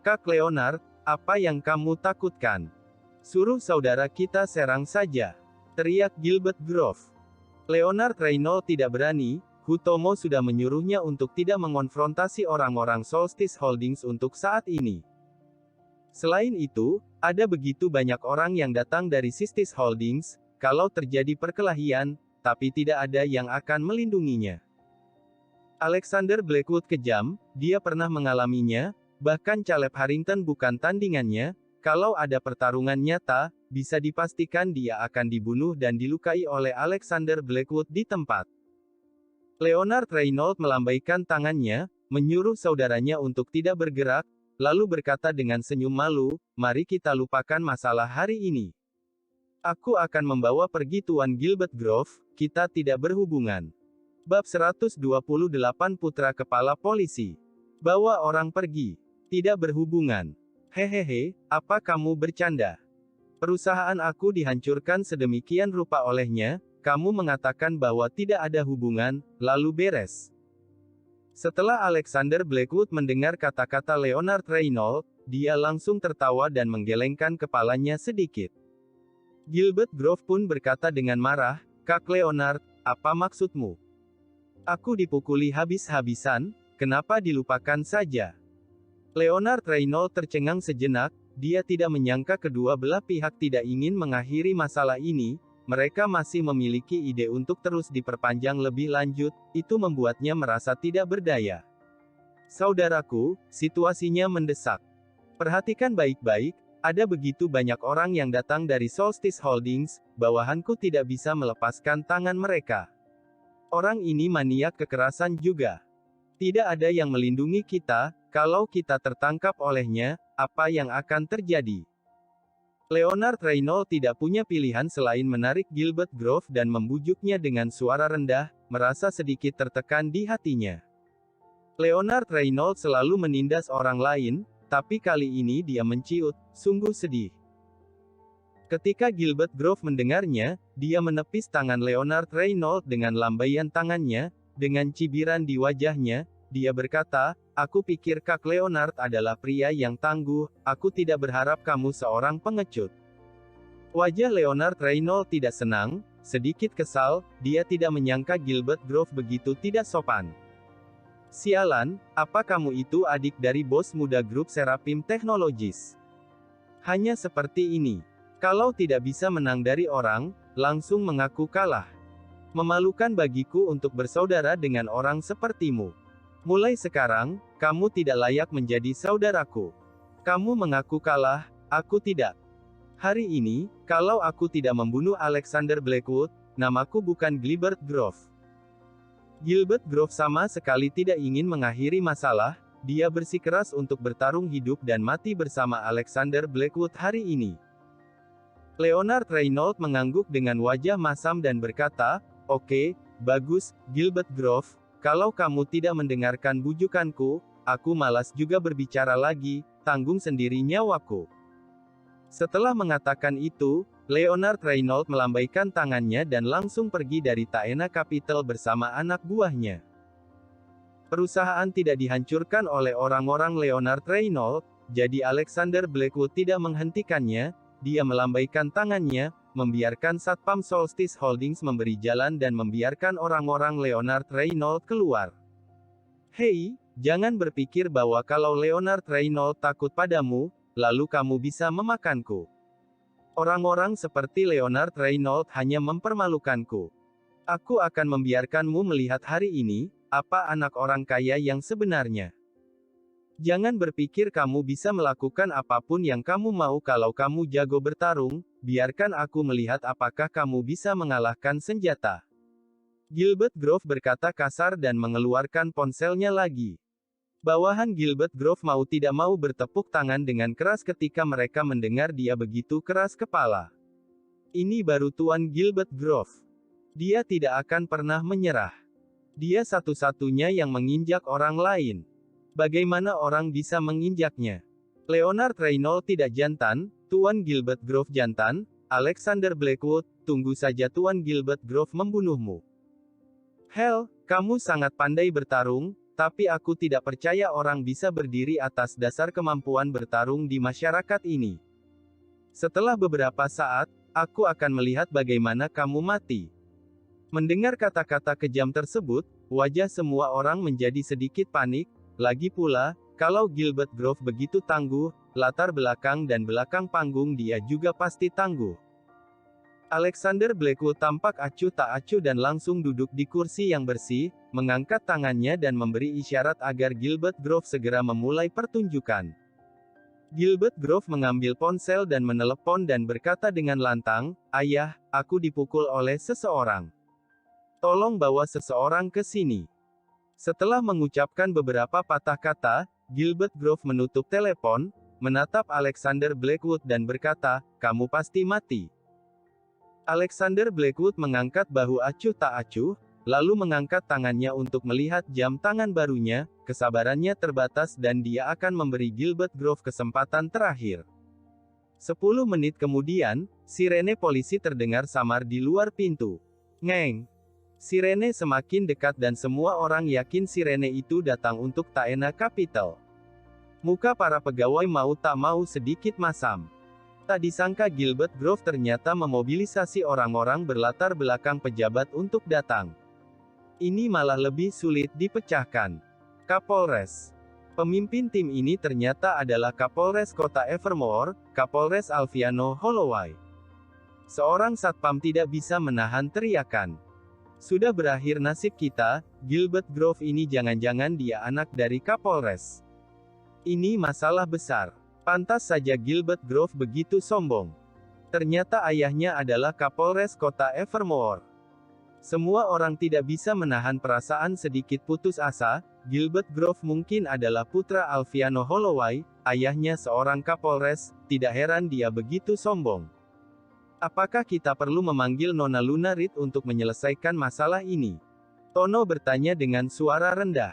Kak Leonard, apa yang kamu takutkan? Suruh saudara kita serang saja, teriak Gilbert Grove. Leonard Reynolds tidak berani, Hutomo sudah menyuruhnya untuk tidak mengonfrontasi orang-orang Solstice Holdings untuk saat ini. Selain itu, ada begitu banyak orang yang datang dari Solstice Holdings, kalau terjadi perkelahian, tapi tidak ada yang akan melindunginya. Alexander Blackwood kejam, dia pernah mengalaminya, bahkan Caleb Harrington bukan tandingannya, kalau ada pertarungan nyata, bisa dipastikan dia akan dibunuh dan dilukai oleh Alexander Blackwood di tempat. Leonard Reynolds melambaikan tangannya, menyuruh saudaranya untuk tidak bergerak, lalu berkata dengan senyum malu, mari kita lupakan masalah hari ini. Aku akan membawa pergi Tuan Gilbert Grove, kita tidak berhubungan. Bab 128 Putra Kepala Polisi. Bawa orang pergi. Tidak berhubungan. Hehehe, apa kamu bercanda? Perusahaan aku dihancurkan sedemikian rupa olehnya, kamu mengatakan bahwa tidak ada hubungan, lalu beres. Setelah Alexander Blackwood mendengar kata-kata Leonard Reynolds, dia langsung tertawa dan menggelengkan kepalanya sedikit. Gilbert Grove pun berkata dengan marah, Kak Leonard, apa maksudmu? Aku dipukuli habis-habisan, kenapa dilupakan saja? Leonard Reynolds tercengang sejenak, dia tidak menyangka kedua belah pihak tidak ingin mengakhiri masalah ini, mereka masih memiliki ide untuk terus diperpanjang lebih lanjut, itu membuatnya merasa tidak berdaya. Saudaraku, situasinya mendesak. Perhatikan baik-baik, ada begitu banyak orang yang datang dari Solstice Holdings, bawahanku tidak bisa melepaskan tangan mereka. Orang ini maniak kekerasan juga. Tidak ada yang melindungi kita, kalau kita tertangkap olehnya, apa yang akan terjadi? Leonard Reynolds tidak punya pilihan selain menarik Gilbert Grove dan membujuknya dengan suara rendah, merasa sedikit tertekan di hatinya. Leonard Reynolds selalu menindas orang lain, tapi kali ini dia menciut, sungguh sedih. Ketika Gilbert Grove mendengarnya, dia menepis tangan Leonard Reynolds dengan lambaian tangannya, dengan cibiran di wajahnya, dia berkata, "Aku pikir Kak Leonard adalah pria yang tangguh, aku tidak berharap kamu seorang pengecut." Wajah Leonard Reynolds tidak senang, sedikit kesal, dia tidak menyangka Gilbert Grove begitu tidak sopan. "Sialan, apa kamu itu adik dari bos muda grup Seraphim Technologies? Hanya seperti ini. Kalau tidak bisa menang dari orang, langsung mengaku kalah. Memalukan bagiku untuk bersaudara dengan orang sepertimu. Mulai sekarang, kamu tidak layak menjadi saudaraku. Kamu mengaku kalah, aku tidak. Hari ini, kalau aku tidak membunuh Alexander Blackwood, namaku bukan Gilbert Grove." Gilbert Grove sama sekali tidak ingin mengakhiri masalah, dia bersikeras untuk bertarung hidup dan mati bersama Alexander Blackwood hari ini. Leonard Reynolds mengangguk dengan wajah masam dan berkata, "Oke, bagus, Gilbert Grove, kalau kamu tidak mendengarkan bujukanku, aku malas juga berbicara lagi, tanggung sendiri nyawaku." Setelah mengatakan itu, Leonard Reynolds melambaikan tangannya dan langsung pergi dari Taena Capital bersama anak buahnya. Perusahaan tidak dihancurkan oleh orang-orang Leonard Reynolds, jadi Alexander Blackwood tidak menghentikannya, dia melambaikan tangannya, membiarkan Satpam Solstice Holdings memberi jalan dan membiarkan orang-orang Leonard Reynolds keluar. "Hei, jangan berpikir bahwa kalau Leonard Reynolds takut padamu, lalu kamu bisa memakanku. Orang-orang seperti Leonard Reynolds hanya mempermalukanku. Aku akan membiarkanmu melihat hari ini, apa anak orang kaya yang sebenarnya. Jangan berpikir kamu bisa melakukan apapun yang kamu mau kalau kamu jago bertarung, biarkan aku melihat apakah kamu bisa mengalahkan senjata." Gilbert Grove berkata kasar dan mengeluarkan ponselnya lagi. Bawahan Gilbert Grove mau tidak mau bertepuk tangan dengan keras ketika mereka mendengar dia begitu keras kepala. Ini baru Tuan Gilbert Grove. Dia tidak akan pernah menyerah. Dia satu-satunya yang menginjak orang lain. Bagaimana orang bisa menginjaknya? Leonard Reynolds tidak jantan, Tuan Gilbert Grove jantan. Alexander Blackwood, tunggu saja Tuan Gilbert Grove membunuhmu. "Hell, kamu sangat pandai bertarung, tapi aku tidak percaya orang bisa berdiri atas dasar kemampuan bertarung di masyarakat ini. Setelah beberapa saat, aku akan melihat bagaimana kamu mati." Mendengar kata-kata kejam tersebut, wajah semua orang menjadi sedikit panik. Lagi pula, kalau Gilbert Grove begitu tangguh, latar belakang dan belakang panggung dia juga pasti tangguh. Alexander Blackwood tampak acuh tak acuh dan langsung duduk di kursi yang bersih, mengangkat tangannya dan memberi isyarat agar Gilbert Grove segera memulai pertunjukan. Gilbert Grove mengambil ponsel dan menelepon dan berkata dengan lantang, "Ayah, aku dipukul oleh seseorang. Tolong bawa seseorang ke sini." Setelah mengucapkan beberapa patah kata, Gilbert Grove menutup telepon, menatap Alexander Blackwood dan berkata, "Kamu pasti mati." Alexander Blackwood mengangkat bahu acuh tak acuh, lalu mengangkat tangannya untuk melihat jam tangan barunya, kesabarannya terbatas dan dia akan memberi Gilbert Grove kesempatan terakhir. 10 menit kemudian, sirene polisi terdengar samar di luar pintu. Ngeng! Sirene semakin dekat dan semua orang yakin sirene itu datang untuk Taena Capital. Muka para pegawai mau tak mau sedikit masam. Tak disangka Gilbert Grove ternyata memobilisasi orang-orang berlatar belakang pejabat untuk datang. Ini malah lebih sulit dipecahkan. Kapolres. Pemimpin tim ini ternyata adalah Kapolres Kota Evermore, Kapolres Alviano Holloway. Seorang satpam tidak bisa menahan teriakan. Sudah berakhir nasib kita, Gilbert Grove ini jangan-jangan dia anak dari Kapolres. Ini masalah besar. Pantas saja Gilbert Grove begitu sombong. Ternyata ayahnya adalah Kapolres Kota Evermore. Semua orang tidak bisa menahan perasaan sedikit putus asa. Gilbert Grove mungkin adalah putra Alviano Holloway, ayahnya seorang Kapolres, tidak heran dia begitu sombong. Apakah kita perlu memanggil Nona Luna Reed untuk menyelesaikan masalah ini? Tono bertanya dengan suara rendah.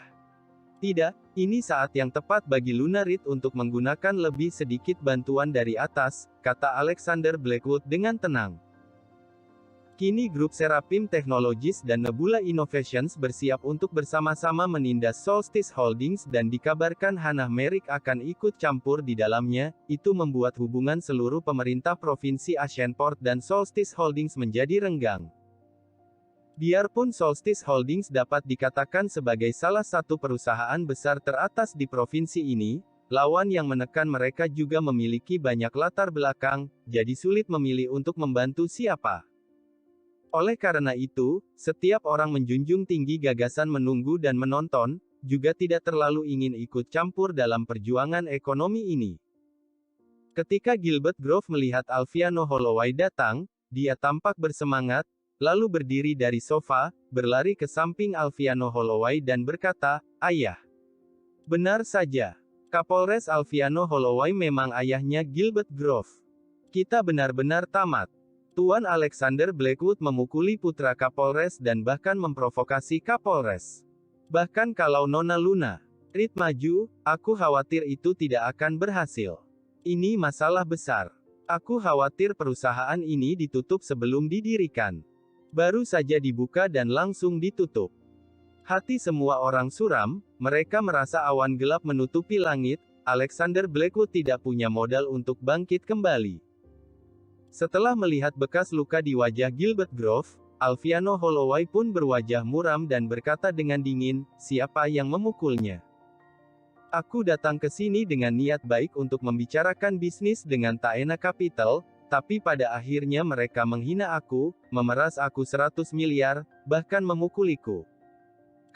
Tidak, ini saat yang tepat bagi Luna Reed untuk menggunakan lebih sedikit bantuan dari atas, kata Alexander Blackwood dengan tenang. Kini grup Seraphim Technologies dan Nebula Innovations bersiap untuk bersama-sama menindas Solstice Holdings dan dikabarkan Hannah Merrick akan ikut campur di dalamnya. Itu membuat hubungan seluruh pemerintah Provinsi Ashenport dan Solstice Holdings menjadi renggang. Biarpun Solstice Holdings dapat dikatakan sebagai salah satu perusahaan besar teratas di provinsi ini, lawan yang menekan mereka juga memiliki banyak latar belakang, jadi sulit memilih untuk membantu siapa. Oleh karena itu, setiap orang menjunjung tinggi gagasan menunggu dan menonton, juga tidak terlalu ingin ikut campur dalam perjuangan ekonomi ini. Ketika Gilbert Grove melihat Alviano Holloway datang, dia tampak bersemangat, lalu berdiri dari sofa, berlari ke samping Alviano Holloway dan berkata, "Ayah." Benar saja. Kapolres Alviano Holloway memang ayahnya Gilbert Grove. Kita benar-benar tamat. Tuan Alexander Blackwood memukuli putra Kapolres dan bahkan memprovokasi Kapolres. Bahkan kalau Nona Luna Reed maju, aku khawatir itu tidak akan berhasil. Ini masalah besar. Aku khawatir perusahaan ini ditutup sebelum didirikan. Baru saja dibuka dan langsung ditutup. Hati semua orang suram, mereka merasa awan gelap menutupi langit. Alexander Blackwood tidak punya modal untuk bangkit kembali. Setelah melihat bekas luka di wajah Gilbert Grove, Alviano Holloway pun berwajah muram dan berkata dengan dingin, "Siapa yang memukulnya? Aku datang ke sini dengan niat baik untuk membicarakan bisnis dengan Taena Capital, tapi pada akhirnya mereka menghina aku, memeras aku 100 miliar, bahkan memukuliku,"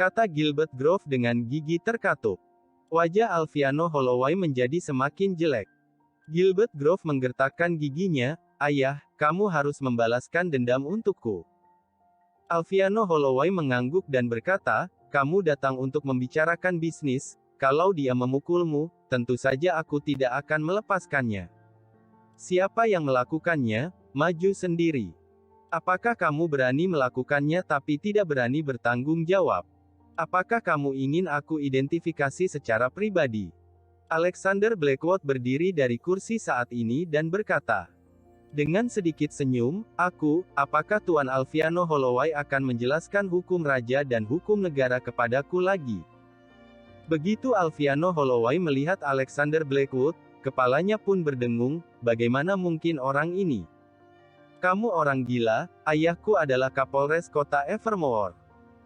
kata Gilbert Grove dengan gigi terkatup. Wajah Alviano Holloway menjadi semakin jelek. Gilbert Grove menggertakkan giginya, "Ayah, kamu harus membalaskan dendam untukku." Alviano Holloway mengangguk dan berkata, "Kamu datang untuk membicarakan bisnis, kalau dia memukulmu, tentu saja aku tidak akan melepaskannya. Siapa yang melakukannya, maju sendiri. Apakah kamu berani melakukannya tapi tidak berani bertanggung jawab? Apakah kamu ingin aku identifikasi secara pribadi?" Alexander Blackwood berdiri dari kursi saat ini dan berkata, dengan sedikit senyum, apakah Tuan Alviano Holloway akan menjelaskan hukum raja dan hukum negara kepadaku lagi?" Begitu Alviano Holloway melihat Alexander Blackwood, kepalanya pun berdengung, bagaimana mungkin orang ini? "Kamu orang gila, ayahku adalah Kapolres Kota Evermore.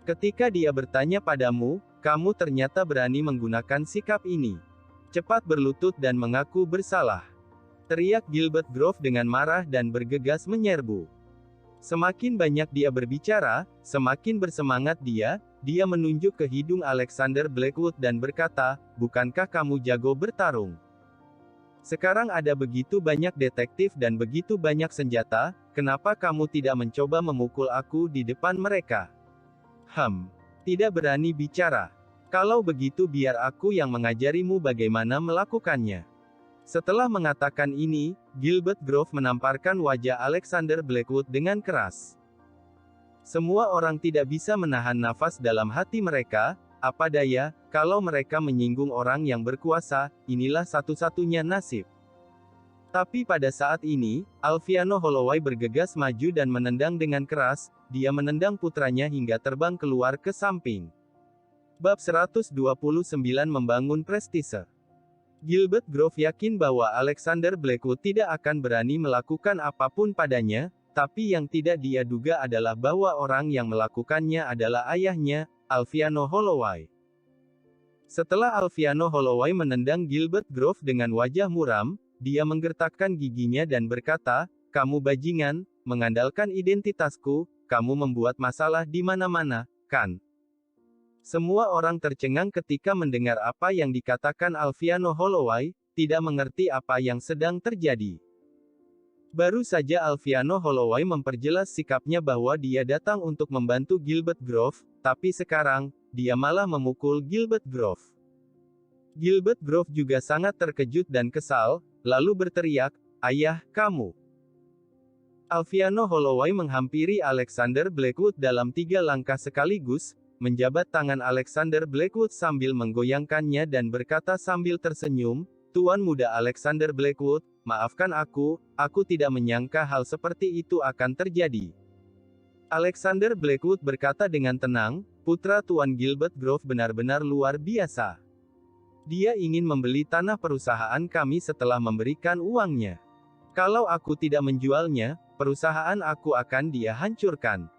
Ketika dia bertanya padamu, kamu ternyata berani menggunakan sikap ini. Cepat berlutut dan mengaku bersalah," teriak Gilbert Grove dengan marah dan bergegas menyerbu. Semakin banyak dia berbicara, semakin bersemangat dia menunjuk ke hidung Alexander Blackwood dan berkata, "Bukankah kamu jago bertarung? Sekarang ada begitu banyak detektif dan begitu banyak senjata, kenapa kamu tidak mencoba memukul aku di depan mereka?" Tidak berani bicara. Kalau begitu biar aku yang mengajarimu bagaimana melakukannya." Setelah mengatakan ini, Gilbert Grove menamparkan wajah Alexander Blackwood dengan keras. Semua orang tidak bisa menahan nafas dalam hati mereka, apa daya, kalau mereka menyinggung orang yang berkuasa, inilah satu-satunya nasib. Tapi pada saat ini, Alviano Holloway bergegas maju dan menendang dengan keras, dia menendang putranya hingga terbang keluar ke samping. Bab 129 Membangun Prestise. Gilbert Grove yakin bahwa Alexander Blackwood tidak akan berani melakukan apapun padanya, tapi yang tidak dia duga adalah bahwa orang yang melakukannya adalah ayahnya, Alviano Holloway. Setelah Alviano Holloway menendang Gilbert Grove dengan wajah muram, dia menggertakkan giginya dan berkata, "Kamu bajingan, mengandalkan identitasku, kamu membuat masalah di mana-mana, kan?" Semua orang tercengang ketika mendengar apa yang dikatakan Alviano Holloway, tidak mengerti apa yang sedang terjadi. Baru saja Alviano Holloway memperjelas sikapnya bahwa dia datang untuk membantu Gilbert Grove, tapi sekarang, dia malah memukul Gilbert Grove. Gilbert Grove juga sangat terkejut dan kesal, lalu berteriak, "Ayah, kamu!" Alviano Holloway menghampiri Alexander Blackwood dalam 3 langkah sekaligus, menjabat tangan Alexander Blackwood sambil menggoyangkannya dan berkata sambil tersenyum, "Tuan muda Alexander Blackwood, maafkan aku tidak menyangka hal seperti itu akan terjadi." Alexander Blackwood berkata dengan tenang, "Putra Tuan Gilbert Grove benar-benar luar biasa. Dia ingin membeli tanah perusahaan kami setelah memberikan uangnya. Kalau aku tidak menjualnya, perusahaan aku akan dia hancurkan."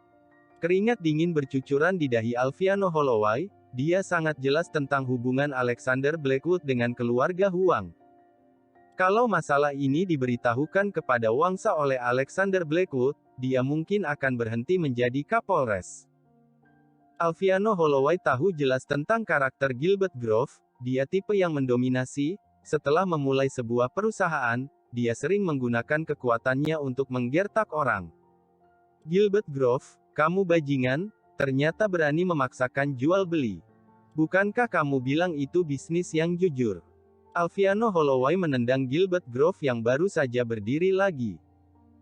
Keringat dingin bercucuran di dahi Alviano Holloway, dia sangat jelas tentang hubungan Alexander Blackwood dengan keluarga Huang. Kalau masalah ini diberitahukan kepada Wangsa oleh Alexander Blackwood, dia mungkin akan berhenti menjadi Kapolres. Alviano Holloway tahu jelas tentang karakter Gilbert Grove, dia tipe yang mendominasi. Setelah memulai sebuah perusahaan, dia sering menggunakan kekuatannya untuk menggertak orang. "Gilbert Grove, kamu bajingan, ternyata berani memaksakan jual beli. Bukankah kamu bilang itu bisnis yang jujur?" Alviano Holloway menendang Gilbert Grove yang baru saja berdiri lagi.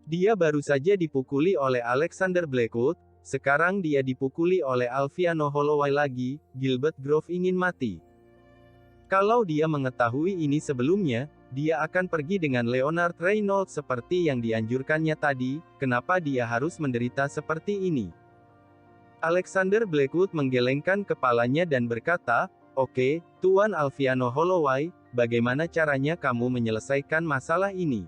Dia baru saja dipukuli oleh Alexander Blackwood, sekarang dia dipukuli oleh Alviano Holloway lagi. Gilbert Grove ingin mati. Kalau dia mengetahui ini sebelumnya, dia akan pergi dengan Leonard Reynolds seperti yang dianjurkannya tadi. Kenapa dia harus menderita seperti ini? Alexander Blackwood menggelengkan kepalanya dan berkata, "Oke, Tuan Alviano Holloway, bagaimana caranya kamu menyelesaikan masalah ini?"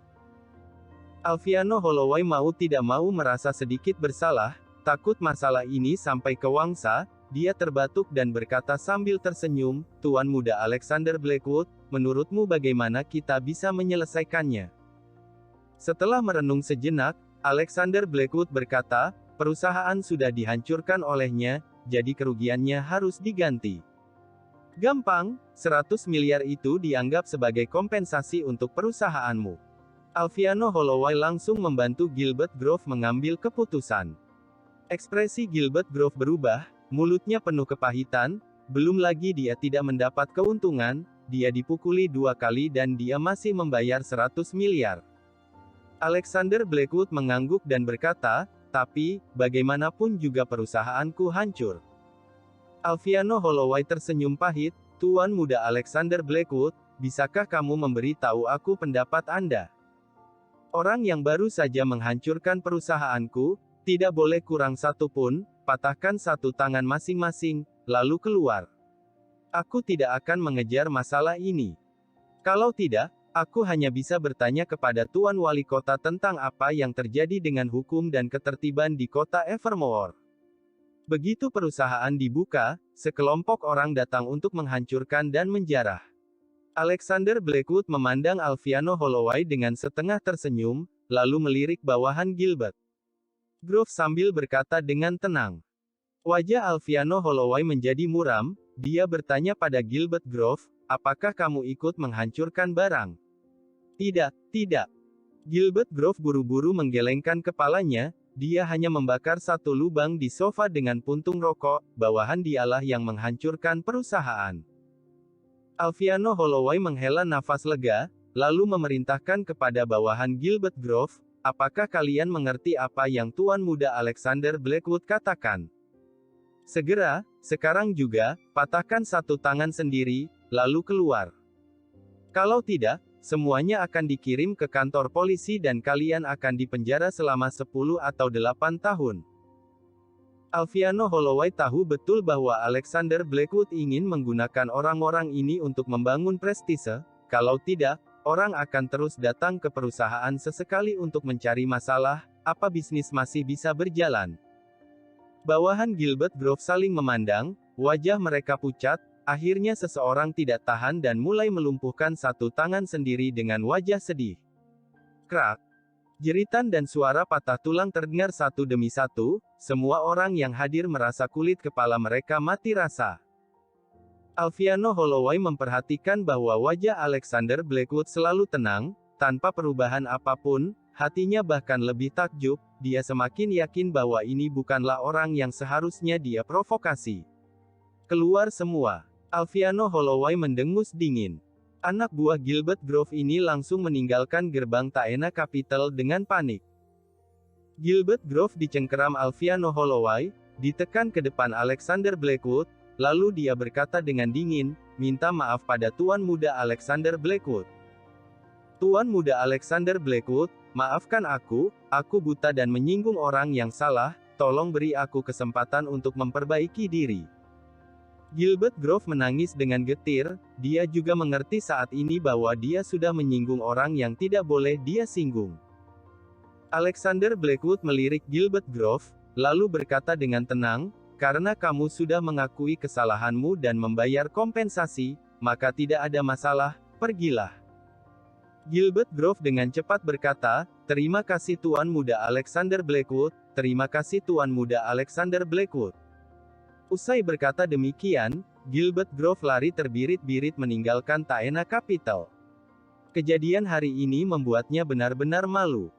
Alviano Holloway mau tidak mau merasa sedikit bersalah, takut masalah ini sampai ke Wangsa. Dia terbatuk dan berkata sambil tersenyum, "Tuan muda Alexander Blackwood, menurutmu bagaimana kita bisa menyelesaikannya?" Setelah merenung sejenak, Alexander Blackwood berkata, "Perusahaan sudah dihancurkan olehnya, jadi kerugiannya harus diganti. Gampang, 100 miliar itu dianggap sebagai kompensasi untuk perusahaanmu." Alviano Holloway langsung membantu Gilbert Grove mengambil keputusan. Ekspresi Gilbert Grove berubah, mulutnya penuh kepahitan. Belum lagi dia tidak mendapat keuntungan, dia dipukuli 2 kali dan dia masih membayar 100 miliar. Alexander Blackwood mengangguk dan berkata, "Tapi, bagaimanapun juga perusahaanku hancur." Alviano Holloway tersenyum pahit, "Tuan muda Alexander Blackwood, bisakah kamu memberi tahu aku pendapat Anda? Orang yang baru saja menghancurkan perusahaanku, tidak boleh kurang satu pun, patahkan satu tangan masing-masing, lalu keluar. Aku tidak akan mengejar masalah ini. Kalau tidak, aku hanya bisa bertanya kepada Tuan Wali Kota tentang apa yang terjadi dengan hukum dan ketertiban di kota Evermore." Begitu perusahaan dibuka, sekelompok orang datang untuk menghancurkan dan menjarah. Alexander Blackwood memandang Alviano Holloway dengan setengah tersenyum, lalu melirik bawahan Gilbert Grove sambil berkata dengan tenang. Wajah Alviano Holloway menjadi muram, dia bertanya pada Gilbert Grove, "Apakah kamu ikut menghancurkan barang?" "Tidak, tidak." Gilbert Grove buru-buru menggelengkan kepalanya, dia hanya membakar satu lubang di sofa dengan puntung rokok, bawahan dialah yang menghancurkan perusahaan. Alviano Holloway menghela nafas lega, lalu memerintahkan kepada bawahan Gilbert Grove, "Apakah kalian mengerti apa yang Tuan Muda Alexander Blackwood katakan? Segera, sekarang juga, patahkan satu tangan sendiri, lalu keluar. Kalau tidak, semuanya akan dikirim ke kantor polisi dan kalian akan dipenjara selama 10 atau 8 tahun." Alviano Holloway tahu betul bahwa Alexander Blackwood ingin menggunakan orang-orang ini untuk membangun prestise, kalau tidak, orang akan terus datang ke perusahaan sesekali untuk mencari masalah, apa bisnis masih bisa berjalan? Bawahan Gilbert Grove saling memandang, wajah mereka pucat. Akhirnya seseorang tidak tahan dan mulai melumpuhkan satu tangan sendiri dengan wajah sedih. Krak! Jeritan dan suara patah tulang terdengar satu demi satu, semua orang yang hadir merasa kulit kepala mereka mati rasa. Alviano Holloway memperhatikan bahwa wajah Alexander Blackwood selalu tenang, tanpa perubahan apapun, hatinya bahkan lebih takjub, dia semakin yakin bahwa ini bukanlah orang yang seharusnya dia provokasi. Keluar semua. Alviano Holloway mendengus dingin. Anak buah Gilbert Grove ini langsung meninggalkan gerbang Taena Capital dengan panik. Gilbert Grove dicengkeram Alviano Holloway, ditekan ke depan Alexander Blackwood, lalu dia berkata dengan dingin, minta maaf pada Tuan Muda Alexander Blackwood. Tuan Muda Alexander Blackwood, maafkan aku buta dan menyinggung orang yang salah, tolong beri aku kesempatan untuk memperbaiki diri. Gilbert Grove menangis dengan getir, dia juga mengerti saat ini bahwa dia sudah menyinggung orang yang tidak boleh dia singgung. Alexander Blackwood melirik Gilbert Grove, lalu berkata dengan tenang, karena kamu sudah mengakui kesalahanmu dan membayar kompensasi, maka tidak ada masalah, pergilah. Gilbert Grove dengan cepat berkata, terima kasih Tuan Muda Alexander Blackwood, terima kasih Tuan Muda Alexander Blackwood. Usai berkata demikian, Gilbert Grove lari terbirit-birit meninggalkan Taena Capital. Kejadian hari ini membuatnya benar-benar malu.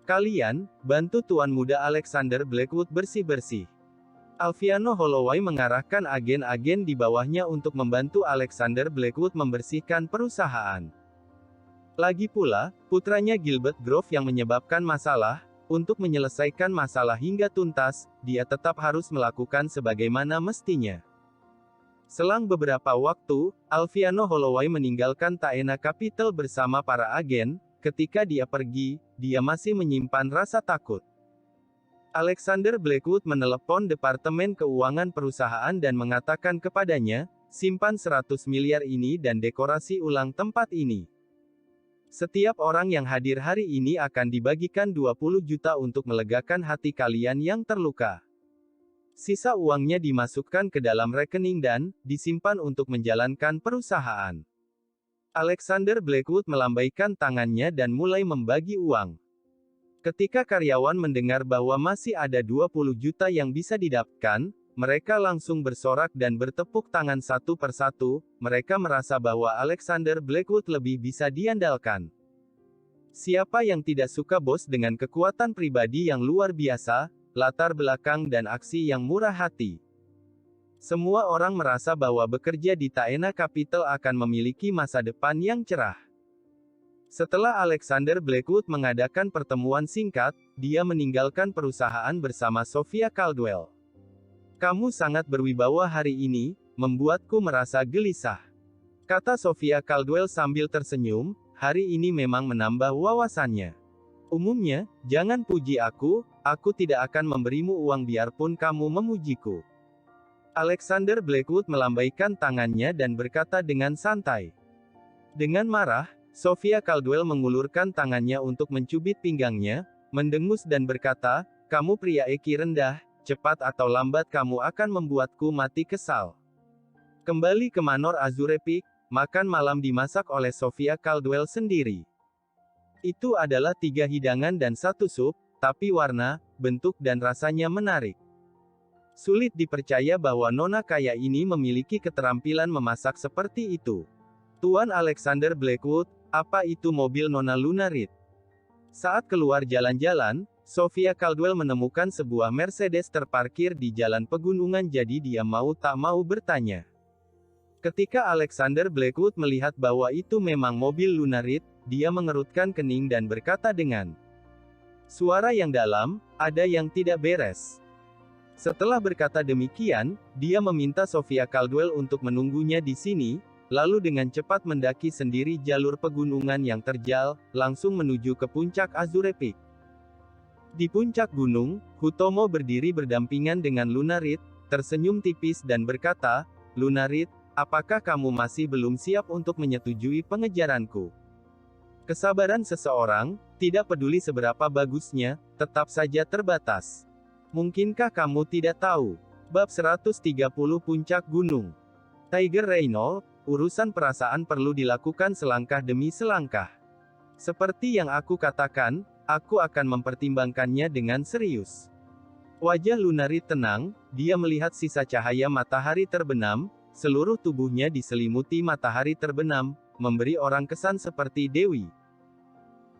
Kalian, bantu Tuan Muda Alexander Blackwood bersih-bersih. Alviano Holloway mengarahkan agen-agen di bawahnya untuk membantu Alexander Blackwood membersihkan perusahaan. Lagi pula, putranya Gilbert Grove yang menyebabkan masalah. Untuk menyelesaikan masalah hingga tuntas, dia tetap harus melakukan sebagaimana mestinya. Selang beberapa waktu, Alviano Holloway meninggalkan Taena Capital bersama para agen. Ketika dia pergi, dia masih menyimpan rasa takut. Alexander Blackwood menelepon Departemen Keuangan perusahaan dan mengatakan kepadanya, simpan 100 miliar ini dan dekorasi ulang tempat ini. Setiap orang yang hadir hari ini akan dibagikan 20 juta untuk melegakan hati kalian yang terluka. Sisa uangnya dimasukkan ke dalam rekening dan disimpan untuk menjalankan perusahaan. Alexander Blackwood melambaikan tangannya dan mulai membagi uang. Ketika karyawan mendengar bahwa masih ada 20 juta yang bisa didapatkan, mereka langsung bersorak dan bertepuk tangan satu persatu, mereka merasa bahwa Alexander Blackwood lebih bisa diandalkan. Siapa yang tidak suka bos dengan kekuatan pribadi yang luar biasa, latar belakang dan aksi yang murah hati? Semua orang merasa bahwa bekerja di Taena Capital akan memiliki masa depan yang cerah. Setelah Alexander Blackwood mengadakan pertemuan singkat, dia meninggalkan perusahaan bersama Sophia Caldwell. Kamu sangat berwibawa hari ini, membuatku merasa gelisah. Kata Sophia Caldwell sambil tersenyum, hari ini memang menambah wawasannya. Umumnya, jangan puji aku tidak akan memberimu uang biarpun kamu memujiku. Alexander Blackwood melambaikan tangannya dan berkata dengan santai. Dengan marah, Sophia Caldwell mengulurkan tangannya untuk mencubit pinggangnya, mendengus dan berkata, kamu pria EQ rendah, cepat atau lambat kamu akan membuatku mati kesal. Kembali ke Manor Azure Peak, makan malam dimasak oleh Sophia Caldwell sendiri. Itu adalah 3 hidangan dan 1 sup, tapi warna, bentuk dan rasanya menarik. Sulit dipercaya bahwa nona kaya ini memiliki keterampilan memasak seperti itu. Tuan Alexander Blackwood, apa itu mobil Nona Lunarid? Saat keluar jalan-jalan, Sophia Caldwell menemukan sebuah Mercedes terparkir di jalan pegunungan jadi dia mau tak mau bertanya. Ketika Alexander Blackwood melihat bahwa itu memang mobil Lunarid, dia mengerutkan kening dan berkata dengan suara yang dalam, ada yang tidak beres. Setelah berkata demikian, dia meminta Sophia Caldwell untuk menunggunya di sini, lalu dengan cepat mendaki sendiri jalur pegunungan yang terjal, langsung menuju ke puncak Azure Peak. Di puncak gunung, Hutomo berdiri berdampingan dengan Lunarid, tersenyum tipis dan berkata, Lunarid, apakah kamu masih belum siap untuk menyetujui pengejaranku? Kesabaran seseorang, tidak peduli seberapa bagusnya, tetap saja terbatas. Mungkinkah kamu tidak tahu? Bab 130 Puncak Gunung. Tiger Reynolds, urusan perasaan perlu dilakukan selangkah demi selangkah. Seperti yang aku katakan, aku akan mempertimbangkannya dengan serius. Wajah Lunarid tenang, dia melihat sisa cahaya matahari terbenam, seluruh tubuhnya diselimuti matahari terbenam, memberi orang kesan seperti dewi.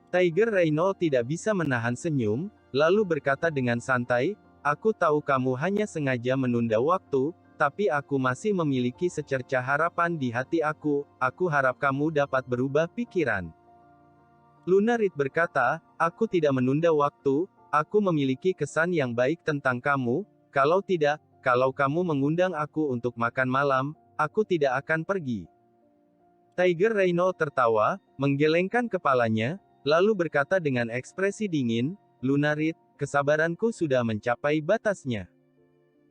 Tiger Reynolds tidak bisa menahan senyum, lalu berkata dengan santai, "Aku tahu kamu hanya sengaja menunda waktu, tapi aku masih memiliki secercah harapan di hati aku harap kamu dapat berubah pikiran." Lunarid berkata, "Aku tidak menunda waktu, aku memiliki kesan yang baik tentang kamu, kalau tidak, kalau kamu mengundang aku untuk makan malam, aku tidak akan pergi." Tiger Reynolds tertawa, menggelengkan kepalanya, lalu berkata dengan ekspresi dingin, "Lunarid, kesabaranku sudah mencapai batasnya.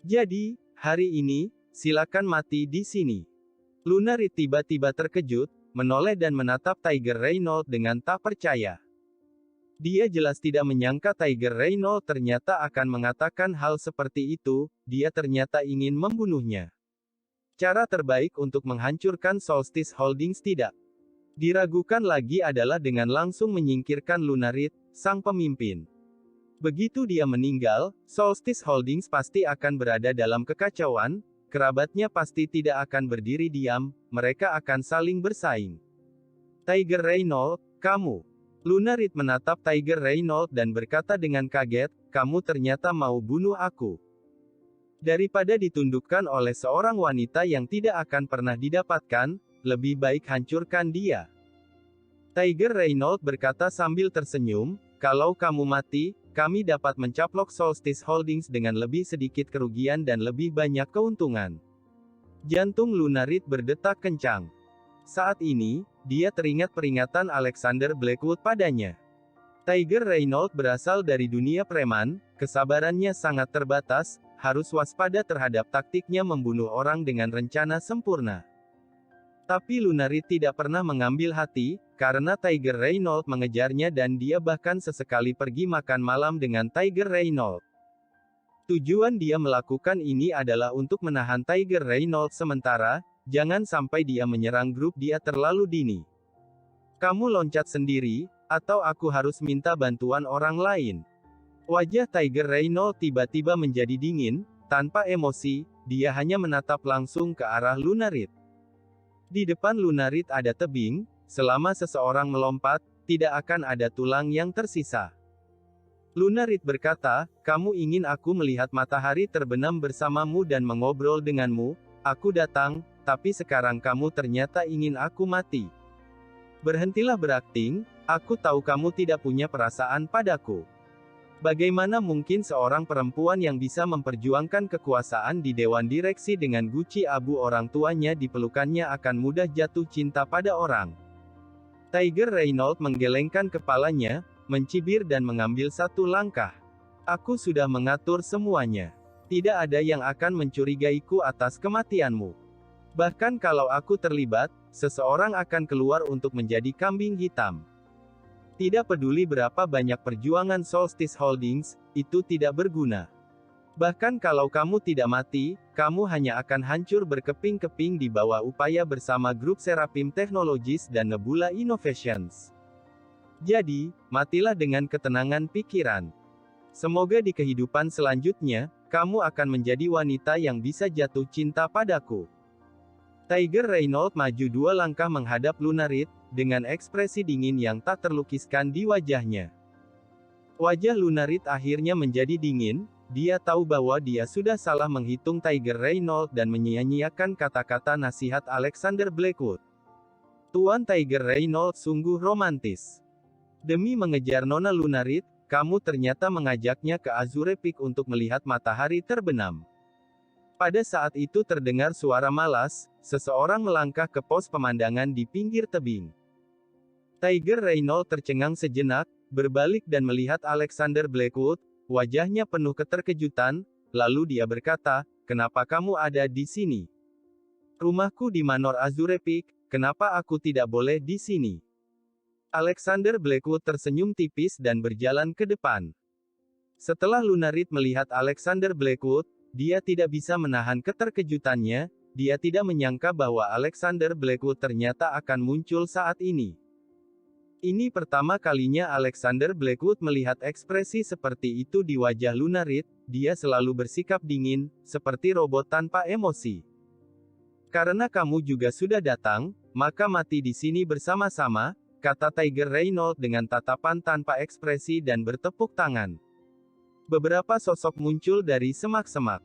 Jadi, hari ini, silakan mati di sini." Lunarid tiba-tiba terkejut, menoleh dan menatap Tiger Reynolds dengan tak percaya. Dia jelas tidak menyangka Tiger Reynolds ternyata akan mengatakan hal seperti itu, dia ternyata ingin membunuhnya. Cara terbaik untuk menghancurkan Solstice Holdings tidak diragukan lagi adalah dengan langsung menyingkirkan Lunarid, sang pemimpin. Begitu dia meninggal, Solstice Holdings pasti akan berada dalam kekacauan, kerabatnya pasti tidak akan berdiri diam, mereka akan saling bersaing. Tiger Reynolds, kamu. Lunarid menatap Tiger Reynolds dan berkata dengan kaget, "Kamu ternyata mau bunuh aku. Daripada ditundukkan oleh seorang wanita yang tidak akan pernah didapatkan, lebih baik hancurkan dia." Tiger Reynolds berkata sambil tersenyum, "Kalau kamu mati, kami dapat mencaplok Solstice Holdings dengan lebih sedikit kerugian dan lebih banyak keuntungan." Jantung Lunarid berdetak kencang. Saat ini, dia teringat peringatan Alexander Blackwood padanya. Tiger Reynolds berasal dari dunia preman, kesabarannya sangat terbatas, harus waspada terhadap taktiknya membunuh orang dengan rencana sempurna. Tapi Lunarid tidak pernah mengambil hati, karena Tiger Reynolds mengejarnya dan dia bahkan sesekali pergi makan malam dengan Tiger Reynolds. Tujuan dia melakukan ini adalah untuk menahan Tiger Reynolds sementara, jangan sampai dia menyerang grup dia terlalu dini. "Kamu loncat sendiri, atau aku harus minta bantuan orang lain?" Wajah Tiger Reynolds tiba-tiba menjadi dingin, tanpa emosi, dia hanya menatap langsung ke arah Lunarid. Di depan Lunarid ada tebing, selama seseorang melompat, tidak akan ada tulang yang tersisa. Lunarid berkata, "Kamu ingin aku melihat matahari terbenam bersamamu dan mengobrol denganmu, aku datang, tapi sekarang kamu ternyata ingin aku mati. Berhentilah berakting, aku tahu kamu tidak punya perasaan padaku. Bagaimana mungkin seorang perempuan yang bisa memperjuangkan kekuasaan di Dewan Direksi dengan guci abu orang tuanya di pelukannya akan mudah jatuh cinta pada orang?" Tiger Reynolds menggelengkan kepalanya, mencibir dan mengambil satu langkah. "Aku sudah mengatur semuanya. Tidak ada yang akan mencurigaiku atas kematianmu. Bahkan kalau aku terlibat, seseorang akan keluar untuk menjadi kambing hitam. Tidak peduli berapa banyak perjuangan Solstice Holdings, itu tidak berguna. Bahkan kalau kamu tidak mati, kamu hanya akan hancur berkeping-keping di bawah upaya bersama grup Seraphim Technologies dan Nebula Innovations. Jadi, matilah dengan ketenangan pikiran. Semoga di kehidupan selanjutnya, kamu akan menjadi wanita yang bisa jatuh cinta padaku." Tiger Reynolds maju 2 langkah menghadap Lunarid, dengan ekspresi dingin yang tak terlukiskan di wajahnya. Wajah Lunarid akhirnya menjadi dingin, dia tahu bahwa dia sudah salah menghitung Tiger Reynolds dan menyia-nyiakan kata-kata nasihat Alexander Blackwood. Tuan Tiger Reynolds sungguh romantis. Demi mengejar Nona Lunarid, kamu ternyata mengajaknya ke Azure Peak untuk melihat matahari terbenam. Pada saat itu terdengar suara malas, seseorang melangkah ke pos pemandangan di pinggir tebing. Tiger Reynolds tercengang sejenak, berbalik dan melihat Alexander Blackwood, wajahnya penuh keterkejutan, lalu dia berkata, "Kenapa kamu ada di sini? Rumahku di Manor Azure Peak, kenapa aku tidak boleh di sini?" Alexander Blackwood tersenyum tipis dan berjalan ke depan. Setelah Lunarid melihat Alexander Blackwood, dia tidak bisa menahan keterkejutannya, dia tidak menyangka bahwa Alexander Blackwood ternyata akan muncul saat ini. Ini pertama kalinya Alexander Blackwood melihat ekspresi seperti itu di wajah Lunarid. Dia selalu bersikap dingin, seperti robot tanpa emosi. Karena kamu juga sudah datang, maka mati di sini bersama-sama, kata Tiger Reynolds dengan tatapan tanpa ekspresi dan bertepuk tangan. Beberapa sosok muncul dari semak-semak.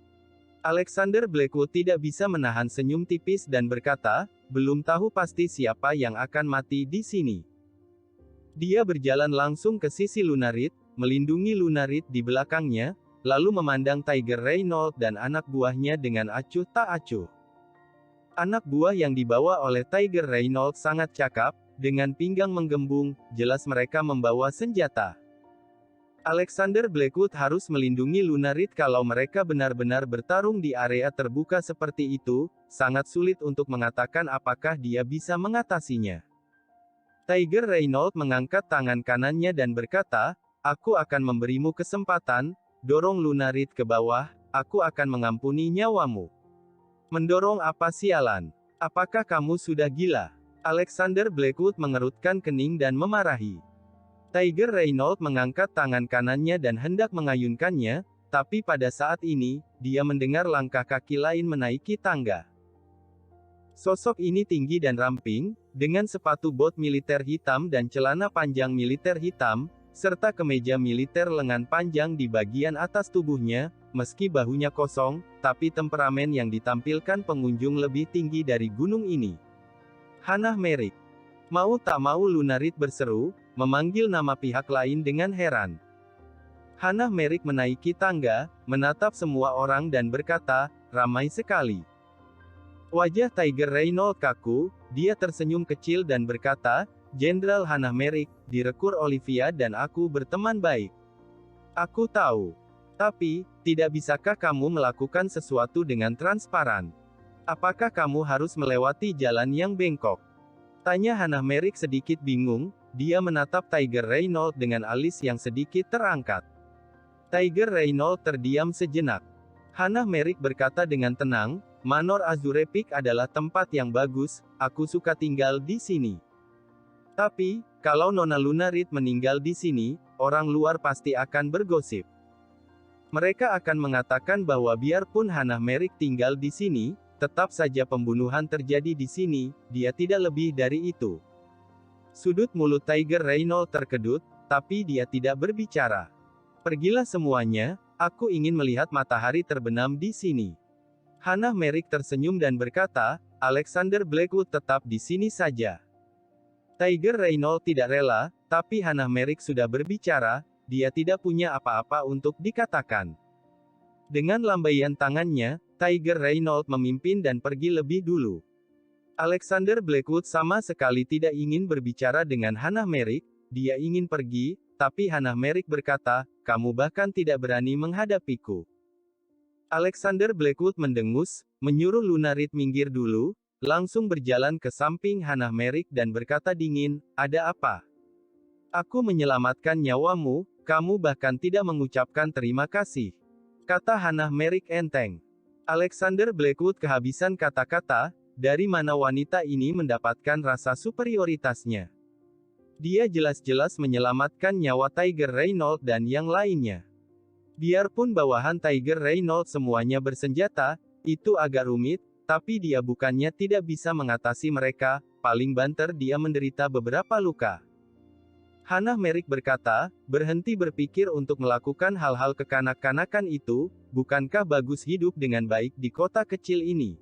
Alexander Blackwood tidak bisa menahan senyum tipis dan berkata, belum tahu pasti siapa yang akan mati di sini. Dia berjalan langsung ke sisi Lunarid, melindungi Lunarid di belakangnya, lalu memandang Tiger Reynolds dan anak buahnya dengan acuh tak acuh. Anak buah yang dibawa oleh Tiger Reynolds sangat cakap, dengan pinggang menggembung, jelas mereka membawa senjata. Alexander Blackwood harus melindungi Lunarid kalau mereka benar-benar bertarung di area terbuka seperti itu, sangat sulit untuk mengatakan apakah dia bisa mengatasinya. Tiger Reynolds mengangkat tangan kanannya dan berkata, aku akan memberimu kesempatan, dorong Lunarid ke bawah, aku akan mengampuni nyawamu. Mendorong apa sialan? Apakah kamu sudah gila? Alexander Blackwood mengerutkan kening dan memarahi. Tiger Reynolds mengangkat tangan kanannya dan hendak mengayunkannya, tapi pada saat ini, dia mendengar langkah kaki lain menaiki tangga. Sosok ini tinggi dan ramping, dengan sepatu bot militer hitam dan celana panjang militer hitam, serta kemeja militer lengan panjang di bagian atas tubuhnya, meski bahunya kosong, tapi temperamen yang ditampilkan pengunjung lebih tinggi dari gunung ini. Hannah Merrick. Mau tak mau Lunarid berseru, memanggil nama pihak lain dengan heran. Hannah Merrick menaiki tangga, menatap semua orang dan berkata, ramai sekali. Wajah Tiger Reynolds kaku, dia tersenyum kecil dan berkata, Jenderal Hannah Merrick, Direktur Olivia dan aku berteman baik. Aku tahu. Tapi, tidak bisakah kamu melakukan sesuatu dengan transparan? Apakah kamu harus melewati jalan yang bengkok? Tanya Hannah Merrick sedikit bingung, dia menatap Tiger Reynolds dengan alis yang sedikit terangkat. Tiger Reynolds terdiam sejenak. Hannah Merrick berkata dengan tenang, Manor Azure Peak adalah tempat yang bagus, aku suka tinggal di sini. Tapi, kalau Nona Lunarid meninggal di sini, orang luar pasti akan bergosip. Mereka akan mengatakan bahwa biarpun Hannah Merrick tinggal di sini, tetap saja pembunuhan terjadi di sini, dia tidak lebih dari itu. Sudut mulut Tiger Reynolds terkedut, tapi dia tidak berbicara. Pergilah semuanya, aku ingin melihat matahari terbenam di sini. Hannah Merrick tersenyum dan berkata, Alexander Blackwood tetap di sini saja. Tiger Reynolds tidak rela, tapi Hannah Merrick sudah berbicara, dia tidak punya apa-apa untuk dikatakan. Dengan lambaian tangannya, Tiger Reynolds memimpin dan pergi lebih dulu. Alexander Blackwood sama sekali tidak ingin berbicara dengan Hannah Merrick, dia ingin pergi, tapi Hannah Merrick berkata, kamu bahkan tidak berani menghadapiku. Alexander Blackwood mendengus, menyuruh Lunarid minggir dulu, langsung berjalan ke samping Hannah Merrick dan berkata dingin, ada apa? Aku menyelamatkan nyawamu, kamu bahkan tidak mengucapkan terima kasih. Kata Hannah Merrick enteng. Alexander Blackwood kehabisan kata-kata, dari mana wanita ini mendapatkan rasa superioritasnya. Dia jelas-jelas menyelamatkan nyawa Tiger Reynolds dan yang lainnya. Biarpun bawahan Tiger Reynolds semuanya bersenjata, itu agak rumit, tapi dia bukannya tidak bisa mengatasi mereka, paling banter dia menderita beberapa luka. Hannah Merrick berkata, berhenti berpikir untuk melakukan hal-hal kekanak-kanakan itu, bukankah bagus hidup dengan baik di kota kecil ini?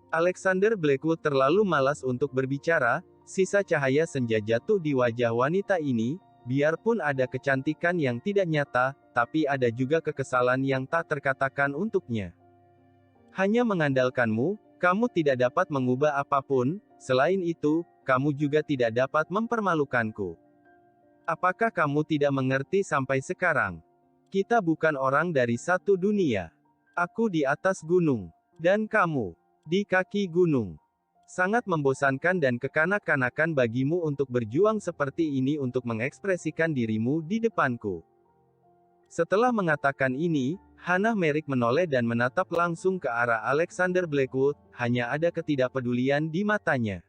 Alexander Blackwood terlalu malas untuk berbicara, sisa cahaya senja jatuh di wajah wanita ini, biarpun ada kecantikan yang tidak nyata, tapi ada juga kekesalan yang tak terkatakan untuknya. Hanya mengandalkanmu, kamu tidak dapat mengubah apapun, selain itu, kamu juga tidak dapat mempermalukanku. Apakah kamu tidak mengerti sampai sekarang? Kita bukan orang dari satu dunia. Aku di atas gunung. Dan kamu, di kaki gunung. Sangat membosankan dan kekanak-kanakan bagimu untuk berjuang seperti ini untuk mengekspresikan dirimu di depanku. Setelah mengatakan ini, Hannah Merrick menoleh dan menatap langsung ke arah Alexander Blackwood, hanya ada ketidakpedulian di matanya.